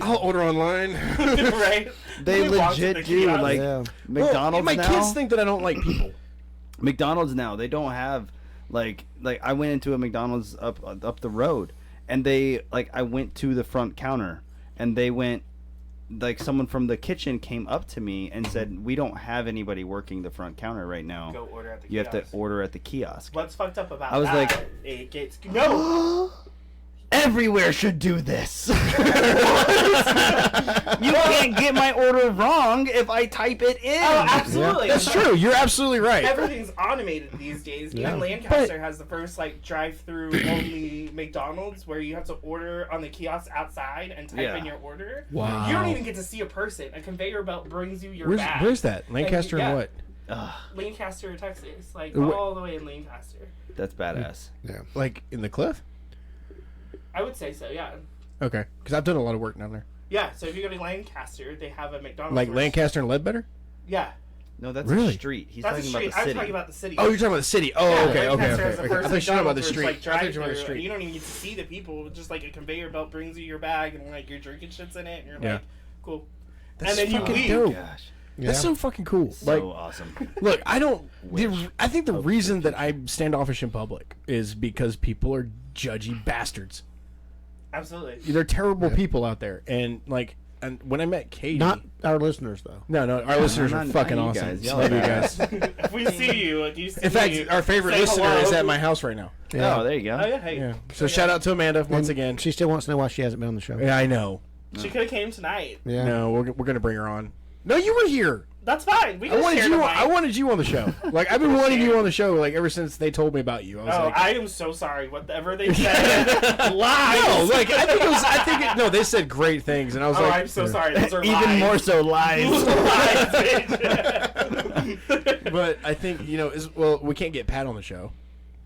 I'll order online. Right? They Who walks legit in the do, kiosk? like Yeah. McDonald's my now. kids think that I don't like people. McDonald's now, they don't have like I went into a McDonald's up the road, and they like I went to the front counter, and they went like someone from the kitchen came up to me and said, "We don't have anybody working the front counter right now. Go order at the You have to kiosk. order at the kiosk." What's fucked up about I was that? like- It gets no. everywhere should do this. You can't get my order wrong if I type it in. Oh, absolutely. That's true. You're absolutely right. Everything's automated these days. Even Lancaster has the first like drive-through only McDonald's where you have to order on the kiosk outside and type in your order. Wow. You don't even get to see a person. A conveyor belt brings you your bag. Where's that? Lancaster and what? Lancaster, Texas. Like Wh- all the way in Lancaster. That's badass. Yeah. Like in the cliff? I would say so, yeah. Okay, because I've done a lot of work down there. Yeah, so if you go to Lancaster, they have a McDonald's. Like where- Lancaster and Ledbetter? Yeah. No, that's Really? a street. He's That's a talking street. about I the was city. talking about the city. Oh, you're talking about the city. Oh, Yeah, okay. Lancaster has the I first thought you were talking about the McDonald's street. where it's, like, I thought you were talking about the drive-through, street. and you don't even get to see the people. Just like a conveyor belt brings you your bag and like you're drinking shits in it, and you're Yeah. like, cool. That's and then you fucking leave. dope. Gosh, That's so fucking cool. Like, so awesome. look, I don't. I think the reason that I'm standoffish in public is because people are judgy bastards. Absolutely. They're terrible people out there, and like, and when I met Katie, Not our listeners, though. no, our listeners are not fucking you awesome. guys. Y'all Love are you guys. If we see you, do you see In fact, you, our favorite say listener hello. is at my house right now. Yeah. Oh, there you go. Oh yeah, hey. Yeah. So shout out to Amanda once again. She still wants to know why she hasn't been on the show. Yeah, I know. She could have came tonight. Yeah. No, we're gonna bring her on. No, you were here. That's fine. We I can wanted share you. the mic. I wanted you on the show. Like I've been wanting you on the show like ever since they told me about you. I was Oh, like, I am so sorry. Whatever they said, lies. no, like I think it was. I think it. No, they said great things, and I was Oh, like, I'm so sorry. Those are Even lies. more so lies. Those are lies, bitch. But I think well, we can't get Pat on the show.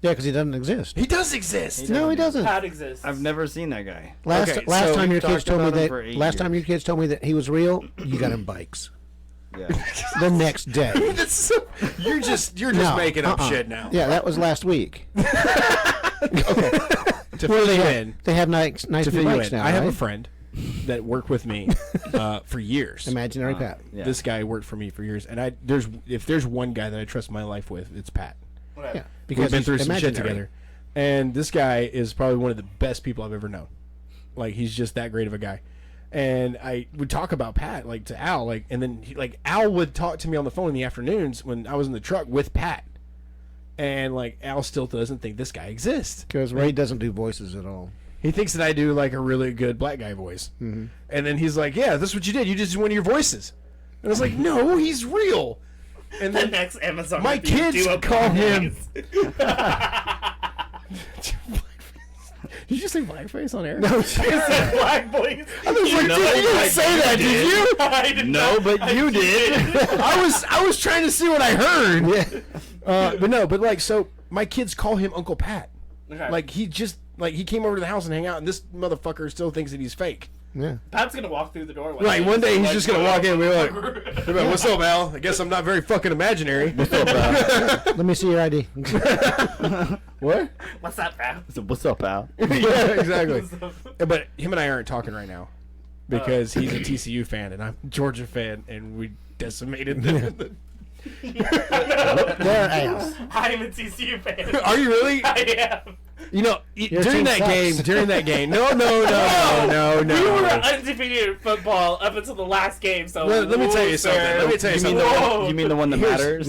Yeah, because he doesn't exist. He does exist. No, he doesn't. Pat exists. I've never seen that guy. Last Okay, last so time we've your kids talked told me about him that for 8 last time years. your kids told me that he was real, you got him bikes. Yeah. The next day. That's so- you're just No, making up uh-uh. shit now. Yeah, that was last week. To fill they you have, in. they have nice To new fill you bikes in. now. I have a right? friend that worked with me for years. Imaginary Pat. Yeah. This guy worked for me for years, and if there's one guy that I trust my life with, it's Pat. Whatever. Yeah, We've because been he's through some shit imaginary. together, and this guy is probably one of the best people I've ever known. Like he's just that great of a guy. And I would talk about Pat like to Al, like, and then Al would talk to me on the phone in the afternoons when I was in the truck with Pat, and like Al still doesn't think this guy exists. Because Ray doesn't do voices at all. He thinks that I do like a really good black guy voice, and then he's like, "Yeah, that's what you did. You just did one of your voices." And I was like, "No, he's real." And The then next Amazon. my review, kids do a call him. blackface. Did you say blackface on air? No, I said black boys. I was like, No, "Dude, you didn't like, say you that, did you?" I did No, not. but you did. I was trying to see what I heard. yeah. But no, but like, so my kids call him Uncle Pat. Okay. Like he came over to the house and hang out, and this motherfucker still thinks that he's fake. Yeah. Pat's gonna walk through the door. Like one day he's just gonna walk in and be like, like, "What's up, Al? I guess I'm not very fucking imaginary." Let me see your ID. What? "What's up, pal?" So what's up, Al? Yeah, exactly. But him and I aren't talking right now because he's a TCU fan and I'm a Georgia fan, and we decimated the. Their ass. I'm a TCU fan. Are you really? I am. You know, Your during team that sucks. game. No. We were undefeated in football up until the last game. So Let me tell you whoa, something. sir. Let me tell you You mean something. Whoa. you mean the one that matters?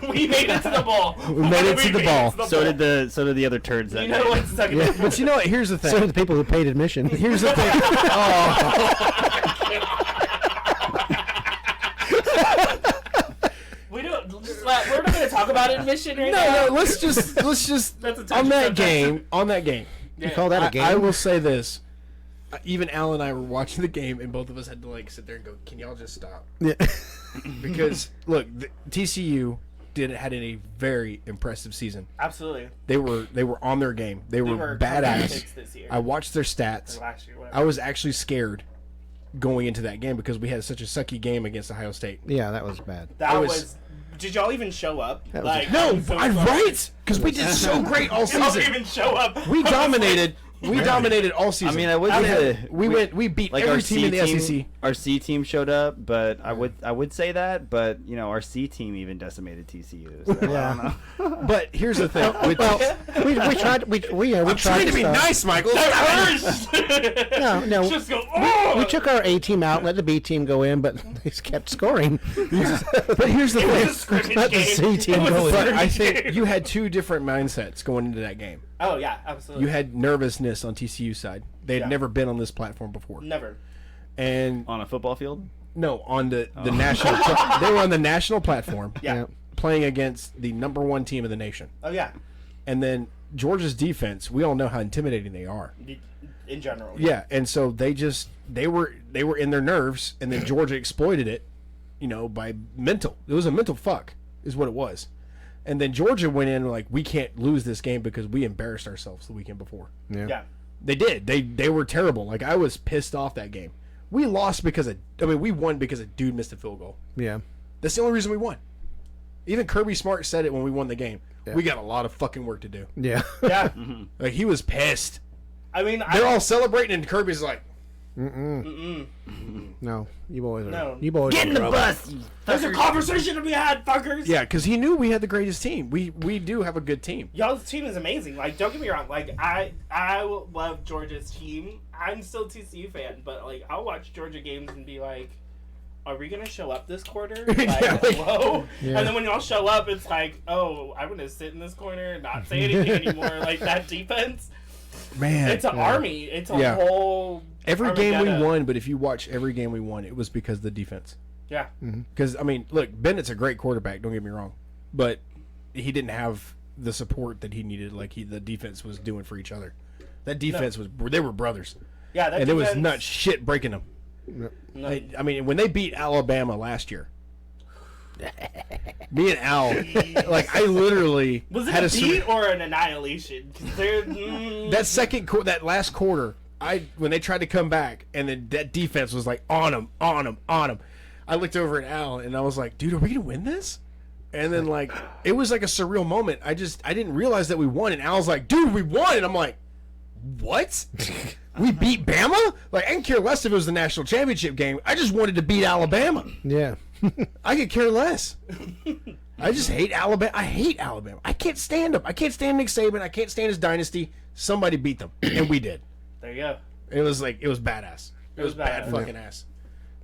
We made it to the ball. We made it to the ball. So did the other turds that You know night. what's second? Yeah. But you know what? Here's the So thing. do the people who paid admission. Here's the thing. We don't. Just we're not going to talk about admission right now. No. Let's just That's a touchy on that subject. game. You call that a game? I will say this. Even Al and I were watching the game, and both of us had to like sit there and go, "Can y'all just stop?" Yeah. Because look, TCU had a very impressive season. Absolutely. They were on their game. They were were comeback badass. hits this year. I watched their Or stats. last year, whatever. I was actually scared going into that game because we had such a sucky game against Ohio State. Yeah, that was bad. That was- was. Did y'all even show up? That was- Like, No, I'm so I'm sorry. right because we did so great all Y'all season. even show up. We dominated. We dominated all season. I mean, I would I say we beat like every our team in the SEC. Our C team showed up, but I would say that, but you know, our C team even decimated TCU. So Yeah. But here's the thing. With, we tried. We I'm tried trying to be stop. nice, Michael. No. Just go. Oh! We took our A team out, let the B team go in, but they just kept scoring. But here's the It was a thing. scrimmage Let the game. C team It was go a in. But I scrimmage think game. you had two different mindsets going into that game. Oh yeah, absolutely. You had nervousness on TCU side. They had Yeah. never been on this platform before. Never. And On a football field? no, on the national. They were on the national platform. Yeah. Yeah. Playing against the number 1 team in the nation. Oh yeah. And then Georgia's defense, we all know how intimidating they are. In general. Yeah, and so they were in their nerves, and then Georgia exploited it, by mental. It was a mental fuck, is what it was. And then Georgia went in like, we can't lose this game because we embarrassed ourselves the weekend before. Yeah. Yeah. They did. They were terrible. Like, I was pissed off that game. We lost we won because a dude missed a field goal. Yeah. That's the only reason we won. Even Kirby Smart said it when we won the game. Yeah. We got a lot of fucking work to do. Yeah. Yeah. Like, he was pissed. I mean, They're all celebrating, and Kirby's like, No, you boys are. No. You boys Get are in the trouble. bus! there's a conversation to be had, fuckers. yeah, because he knew we had the greatest team. We do have a good team. Y'all's team is amazing. Like, don't get me wrong. Like, I love Georgia's team. I'm still a TCU fan, but like, I'll watch Georgia games and be like, are we gonna show up this quarter? Like, Yeah, like- hello? Yeah. And then when y'all show up, it's like, oh, I'm gonna sit in this corner and not say anything anymore. Like, that defense, Man, it's an army. It's a Yeah. whole every game we Armageddon. won, but if you watch every game we won, it was because of the defense. Yeah. Because, look, Bennett's a great quarterback, don't get me wrong, but he didn't have the support that he needed like the defense was doing for each other. That defense they were brothers. Yeah, that And it was defense- nuts shit breaking them. No. When they beat Alabama last year, me and Al, like, I literally Was it had a a beat or an annihilation? 'Cause they're that last quarter, when they tried to come back, and then that defense was like on them. I looked over at Al and I was like, dude, are we gonna win this? And then, like, it was like a surreal moment. I didn't realize that we won, and Al's like, dude, we won, and I'm like, what? We beat Bama? Like, I didn't care less if it was the national championship game. I just wanted to beat Alabama. Yeah. I could care less. I just hate Alabama. I hate Alabama. I can't stand them. I can't stand Nick Saban. I can't stand his dynasty. Somebody beat them, and we did. there you go. It was badass. It was bad badass. fucking ass.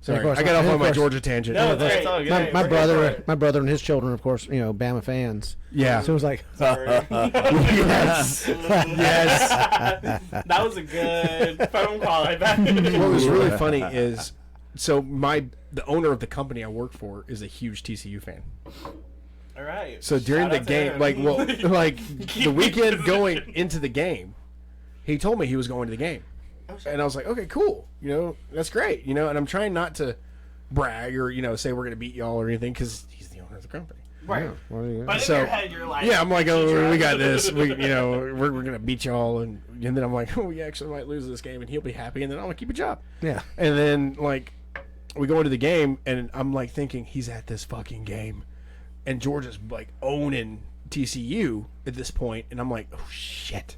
Sorry, course, I got off of on my course. Georgia tangent. No, it's great. all good. Great. My We're here for brother, it. my brother and his children, of course, Bama fans. Yeah. So it was like, Sorry. Yes. Yes. That was a good phone call, I bet. What was really funny is, so the owner of the company I work for is a huge TCU fan. All right. So during Shout the out to game, him. the weekend going into the game, he told me he was going to the game. shit. And I was like, okay, cool. That's great. And I'm trying not to brag or, say we're going to beat y'all or anything because he's the owner of the company. Right. what are you But in So, your head, you're like, Yeah, I'm like, "Teacher, oh, we I'm-" got this. We're going to beat y'all. And then I'm like, oh, we actually might lose this game and he'll be happy. And then I'm going to keep a job. Yeah. And then, like, we go into the game, and I'm, like, thinking, he's at this fucking game. And Georgia's, like, owning TCU at this point. And I'm like, oh, shit.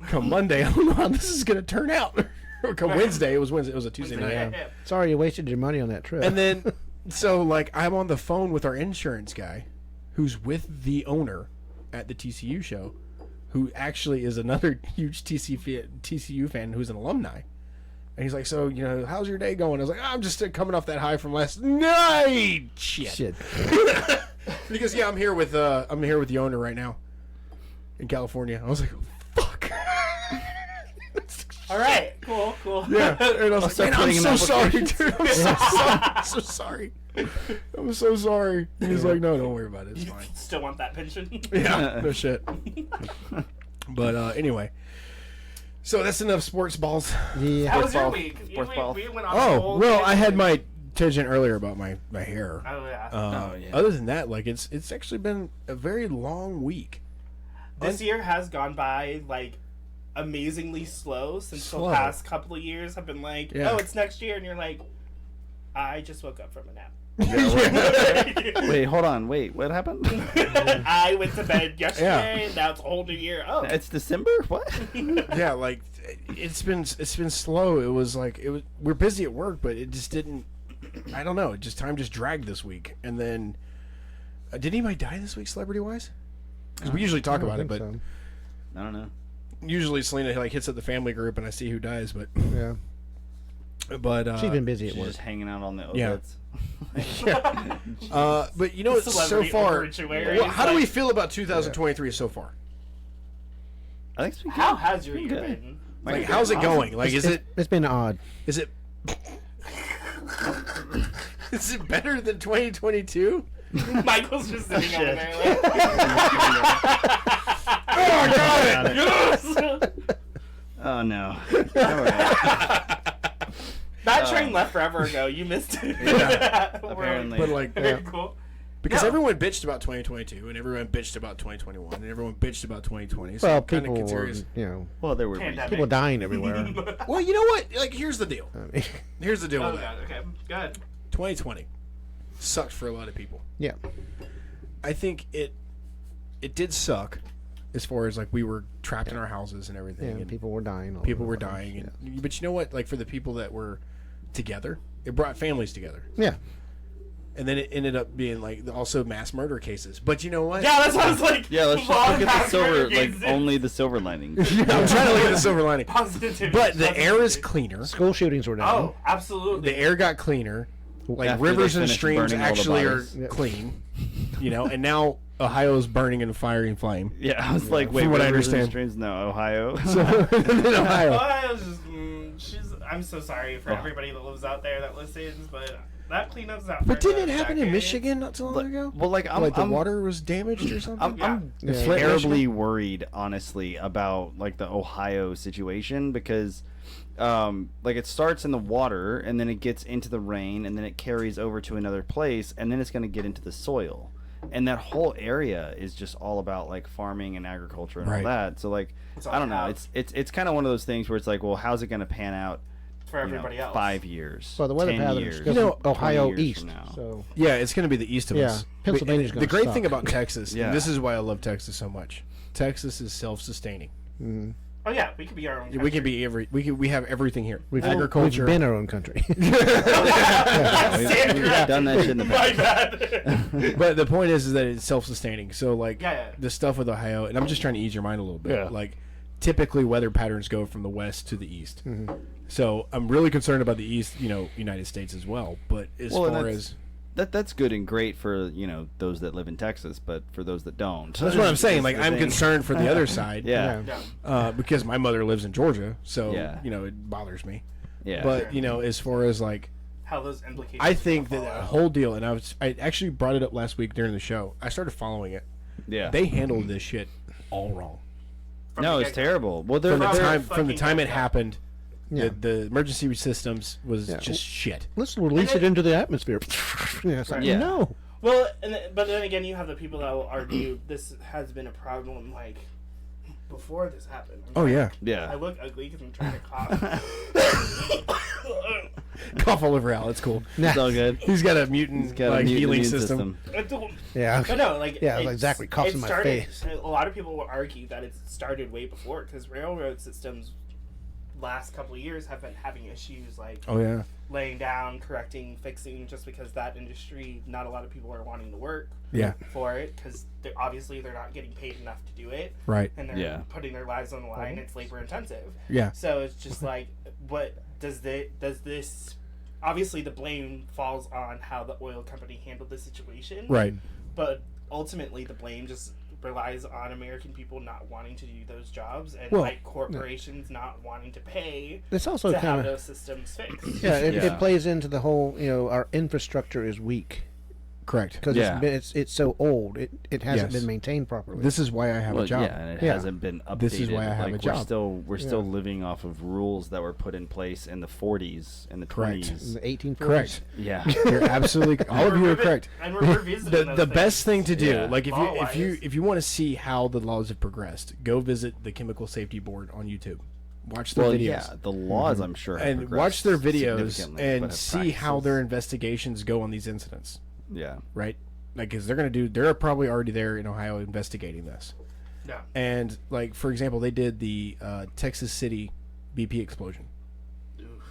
Come Monday, I don't know how this is going to turn out. Or come Wednesday. It was Wednesday. It was a Tuesday night. Yeah. Sorry you wasted your money on that trip. And then, so, like, I'm on the phone with our insurance guy, who's with the owner at the TCU show, who actually is another huge TCU fan who's an alumni. And he's like, so, how's your day going? I was like, I'm just coming off that high from last night. Shit. Because, I'm here with the owner right now in California. I was like, fuck. All right. Cool. Yeah. And I was like, man, I'm putting so in sorry, dude. I'm so sorry. I'm so sorry. And he's like, no, don't worry about it. It's You fine. still want that pension? Yeah, no shit. But anyway, so that's enough sports balls. yeah. How was your ball. week? Sports ball. We went on a Oh whole well, I had tangent. my tangent earlier about my hair. Oh yeah. Oh, yeah. Other than that, like it's actually been a very long week. This year has gone by like amazingly slow since Slow. the past couple of years have been like, Yeah. oh, it's next year, and you're like, I just woke up from a nap. Wait, hold on. Wait, what happened? I went to bed yesterday, and now it's a whole new year. Oh, It's December? What? Yeah, like it's been slow. It was like we're busy at work, but it just didn't. I don't know. Time just dragged this week, and then did anybody die this week, celebrity wise? Because we usually talk I don't about it, think but so. I don't know. usually Selena like hits up the family group and I see who dies, but Yeah. She's been busy at She's work. just hanging out on the Yeah. obits. but you know what, so Celebrity far obituary. how do Like- we feel about 2023 so far? I think it's been How good. has your Been year good. been? Like, how's it going? Like, is it It's been odd. is it is it better than 2022? Michael's just sitting over Shit. there like, Oh, I got it! yes! Oh no. All right. That train left forever ago. You missed it. Yeah. Apparently. But like, Very cool. because No. everyone bitched about 2022, and everyone bitched about 2021, and everyone bitched about 2020. So Well, I'm kind people of were, curious. Well, there were Pandemic. people dying everywhere. Well, you know what? Like, here's the deal. I mean, Here's the deal Oh, with that. God. Okay. Good. 2020 sucked for a lot of people. yeah. I think it did suck, as far as like we were trapped in our houses and everything, Yeah, and people were dying. all people over were the place. dying. And, but you know what? Like for the people that were together, it brought families together. Yeah. And then it ended up being like also mass murder cases. But you know what? Yeah, that's what I was like. Yeah, let's just long look at the past silver, murder like cases. only the silver lining. I'm trying to look at the silver lining. Positivity. But the air is Positivity. cleaner. School shootings were down. Oh, absolutely. The air got cleaner. Like After they rivers and finished streams burning all the actually are bodies. clean. You know, and now Ohio's burning in fire and flame. Yeah, I was like, wait, From what I rivers and understand. streams? No, Ohio. So, in Ohio. I was just, I'm so sorry for everybody that lives out there that listens, but that cleanup's out. But for didn't it another happen in decade. Michigan not too long ago? Well, like I'm, Like the I'm water was damaged or something? I'm Yeah. terribly worried, honestly, about like the Ohio situation because, like it starts in the water and then it gets into the rain and then it carries over to another place and then it's going to get into the soil, and that whole area is just all about like farming and agriculture and Right. all that. So like, That's all I don't I know. have. It's kind of one of those things where it's like, well, how's it going to pan out? for everybody else. 5 years. Well, the weather 10 pattern years, is You know, 20 Ohio years east. from now. So Yeah, it's going to be the east of Yeah, us. Pennsylvania's The gonna great suck. thing about Texas, Yeah. and this is why I love Texas so much. Texas is self-sustaining. Oh yeah, we could be our own. We can be we have everything here. we've Agriculture. been our own country. We've done that shit in the My past. bad. But the point is that it's self-sustaining. So like Yeah, yeah. the stuff with Ohio, and I'm just trying to ease your mind a little bit. Yeah. Like typically weather patterns go from the west to the east. So I'm really concerned about the east, United States as well. But as Well, and far that's- as That's good and great for those that live in Texas, but for those that don't, that's what I'm saying. is Like the I'm thing. concerned for the other side. Yeah, Yeah. Because my mother lives in Georgia, so Yeah. it bothers me. yeah. But as far as like, How those implications. I think will that fall that out. whole deal, and I actually brought it up last week during the show. I started following it. yeah. They handled this shit all wrong From no, the it's get-go. terrible. Well, they're, from the From time the from the time it fucking happened. Yeah. The emergency systems was Yeah. just shit. Let's release it into the atmosphere. Yeah, it's like, Yeah. no. Well, but then again, you have the people that will argue this has been a problem like before this happened. Oh yeah, I yeah. look ugly because I'm trying to cough. cough all over Al. It's cool. It's all good. He's got a mutant Got a like mutant healing immune system. Yeah. But no, like Yeah, like it's- Zachary coughs it in my started- face. A lot of people will argue that it started way before because railroad systems last couple of years have been having issues like Oh yeah, laying down, correcting, fixing, just because that industry, not a lot of people are wanting to work yeah, for it because obviously they're not getting paid enough to do it, right, and they're Yeah. putting their lives on the line. It's labor intensive, yeah, so it's just like, what does this? Obviously, the blame falls on how the oil company handled the situation, right. but ultimately the blame just relies on American people not wanting to do those jobs and Well, like corporations not wanting to pay It's also to have kind of those systems fixed. yeah, it Yeah. plays into the whole our infrastructure is weak Correct. because Yeah. it's so old. It hasn't Yes. been maintained properly. This is why I have Well, a job. yeah, and it Yeah. hasn't been updated. This is why I have like, a job. We're still Yeah. living off of rules that were put in place in the 40s and the Correct. 20s. in the 1840s. Correct. Yeah. You're absolutely all of you are correct. And we're revisiting The best thing to do, Yeah. like if Law-wise. you want to see how the laws have progressed, go visit the Chemical Safety Board on YouTube. Watch their Well, videos. yeah, the laws I'm sure have And progressed watch their videos significantly, but and have see how practices- their investigations go on these incidents, Yeah. right? Like, because they're probably already there in Ohio investigating this. Yeah. And like for example, they did the Texas City BP explosion,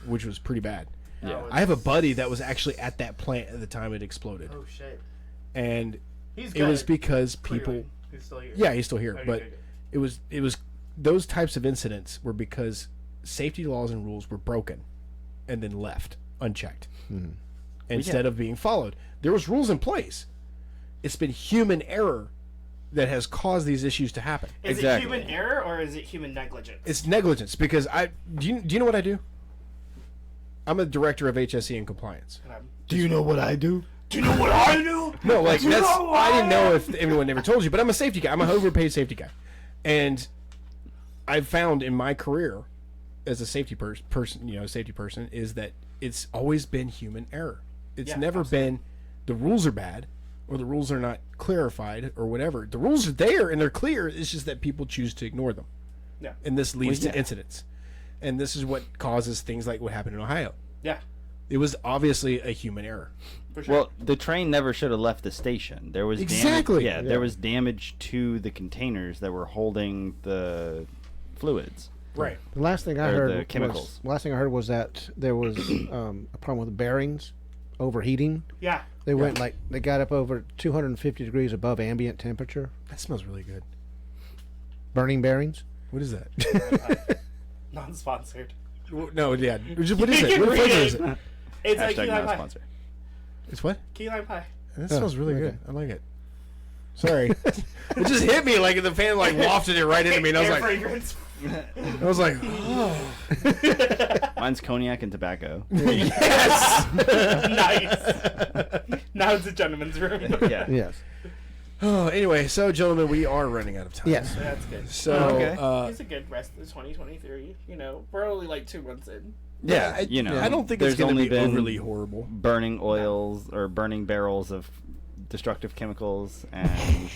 which was pretty bad. Yeah. I have a buddy that was actually at that plant at the time it exploded, Oh shit. and He's it was good, because clearly. people. He's still here. Yeah, he's still here, Okay, but good, good. it was those types of incidents were because safety laws and rules were broken, and then left unchecked instead of being followed. There was rules in place. It's been human error that has caused these issues to happen. Is Exactly. it human error or is it human negligence? It's negligence because do you know what I do? I'm a director of HSE and compliance. Do you know what I do? Do you know what I do? No, like You that's know I didn't know what? if anyone ever told you, but I'm a safety guy. I'm a overpaid safety guy, and I've found in my career as a safety safety person, is that it's always been human error. It's Yeah, never absolutely. been the rules are bad or the rules are not clarified or whatever. The rules are there and they're clear. It's just that people choose to ignore them, Yeah. and this leads Well, to incidents, and this is what causes things like what happened in Ohio. Yeah. It was obviously a human error. For sure. Well, the train never should have left the station. There was Exactly. Damage, Yeah. there was damage to the containers that were holding the fluids. Right. The last thing I Or heard the was chemicals. that there was a problem with the bearings overheating. yeah. They went they got up over 250 degrees above ambient temperature, That smells really good. burning bearings. What is that? Non-sponsored. No, yeah. What is You it? can What read flavor is it. it? It's like Hashtag key lime not a pie. sponsor. It's what? Key lime pie. That Oh, smells really okay. good. I like it. Sorry. It just hit me like the fan like wafted it right into me, and I was Air like, fragrance. oh. Mine's cognac and tobacco. Yes. Nice. Now it's a gentleman's room. Yeah. Yes. Oh, anyway, so gentlemen, we are running out of time. Yes. That's good. So, Okay. It's a good rest of 2023. You know, we're only like 2 months in. Yeah, I, you know, I don't think there's it's going to only be been overly horrible. burning oils or burning barrels of destructive chemicals, and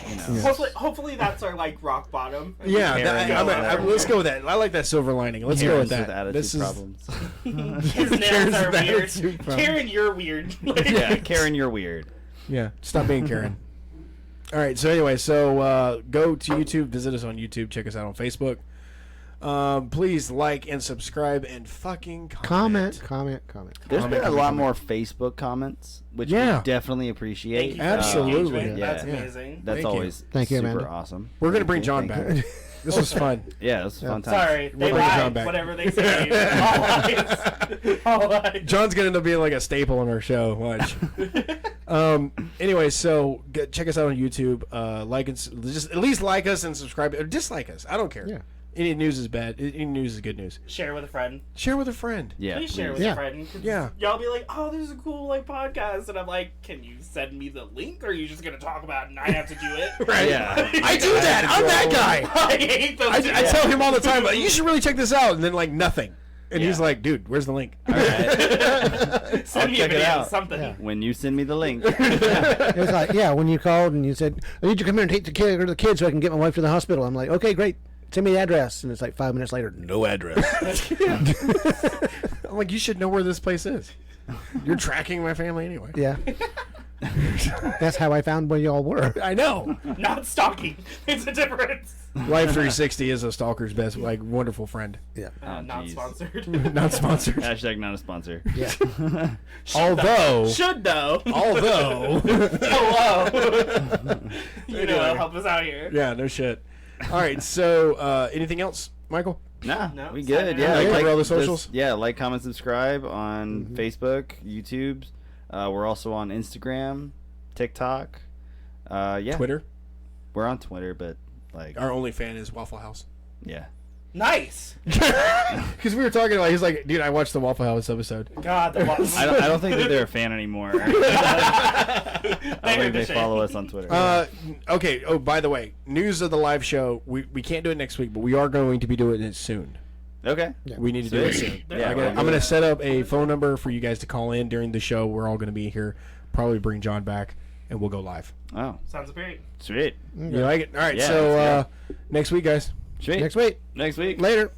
you know, Hopefully that's our like rock bottom. And Yeah, we Karen, can go let's whatever. go with that. I like that silver lining. Let's go Karens with that. with attitude This is problems. His nails Karen's are with weird. attitude problems. Karen, you're weird. Yeah, Karen, you're weird. yeah. Stop being Karen. All right. So anyway, go to YouTube, visit us on YouTube, check us out on Facebook. Please like and subscribe and fucking comment. Comment. There's been a comment, lot comment. more Facebook comments, which Yeah. we definitely Thank appreciate. you for Absolutely. the engagement. Yeah. That's Yeah. amazing. That's Thank you. always Thank you, super Amanda. awesome. We're gonna Thank bring you, John thank back. you. This was fun. Yeah, this was a fun time. Sorry, they We'll bring John lied. back. Whatever they say. All lies. All lies. John's gonna end up being like a staple on our show. Watch. Anyway, so check us out on YouTube. Like and just at least like us and subscribe or dislike us. I don't care. Yeah. Any news is bad. Any news is good news. Share with a friend. Share with a friend. Yeah, Please share with Yeah. a friend. 'Cause Yeah. Y'all be like, oh, there's a cool like podcast, and I'm like, can you send me the link, or are you just gonna talk about it and I have to do it? Right. Yeah. I do that. I'm that guy. I hate those. I tell him all the time, like, you should really check this out, and then like nothing. And he's Yeah. like, dude, where's the link? All right. Send me a check it video, out. something. Yeah. When you send me the link. It was like, yeah, when you called and you said, I need you to come here and take the kids so I can get my wife to the hospital. I'm like, okay, great. Send me the address. And it's like 5 minutes later, no address. I'm like, you should know where this place is. You're tracking my family anyway. Yeah. That's how I found where y'all were. I know. Not stalking. It's a difference. Life 360 is a stalker's best, like, wonderful friend. Yeah. Oh, Not jeez. sponsored. Not sponsored. Hashtag not a sponsor. Yeah. Although, Should though. although, Hello. You know, Anyway. help us out here. yeah, no shit. All right, so anything else, Michael? Nah, No, we signing good. Yeah, out. Yeah, cover all the this- socials? yeah, like, comment, subscribe on Facebook, YouTube. We're also on Instagram, TikTok. Yeah, Twitter. we're on Twitter, but like, Our only fan is Waffle House. yeah. Nice. Because we were talking about, he's like, dude, I watched the Waffle House episode. God, the I don't think that they're a fan anymore. I don't think they follow us on Twitter. Okay. Oh, by the way, news of the live show. We can't do it next week, but we are going to be doing it soon. Okay. We need to do it Sweet. soon. Yeah, I'm we'll gonna do it. set up a phone number for you guys to call in during the show. We're all gonna be here. Probably bring John back, and we'll go live. Oh, Sounds great. sweet. You like it? All right. Yeah, so let's next week, guys. Sweet. Next week. Next week. Later.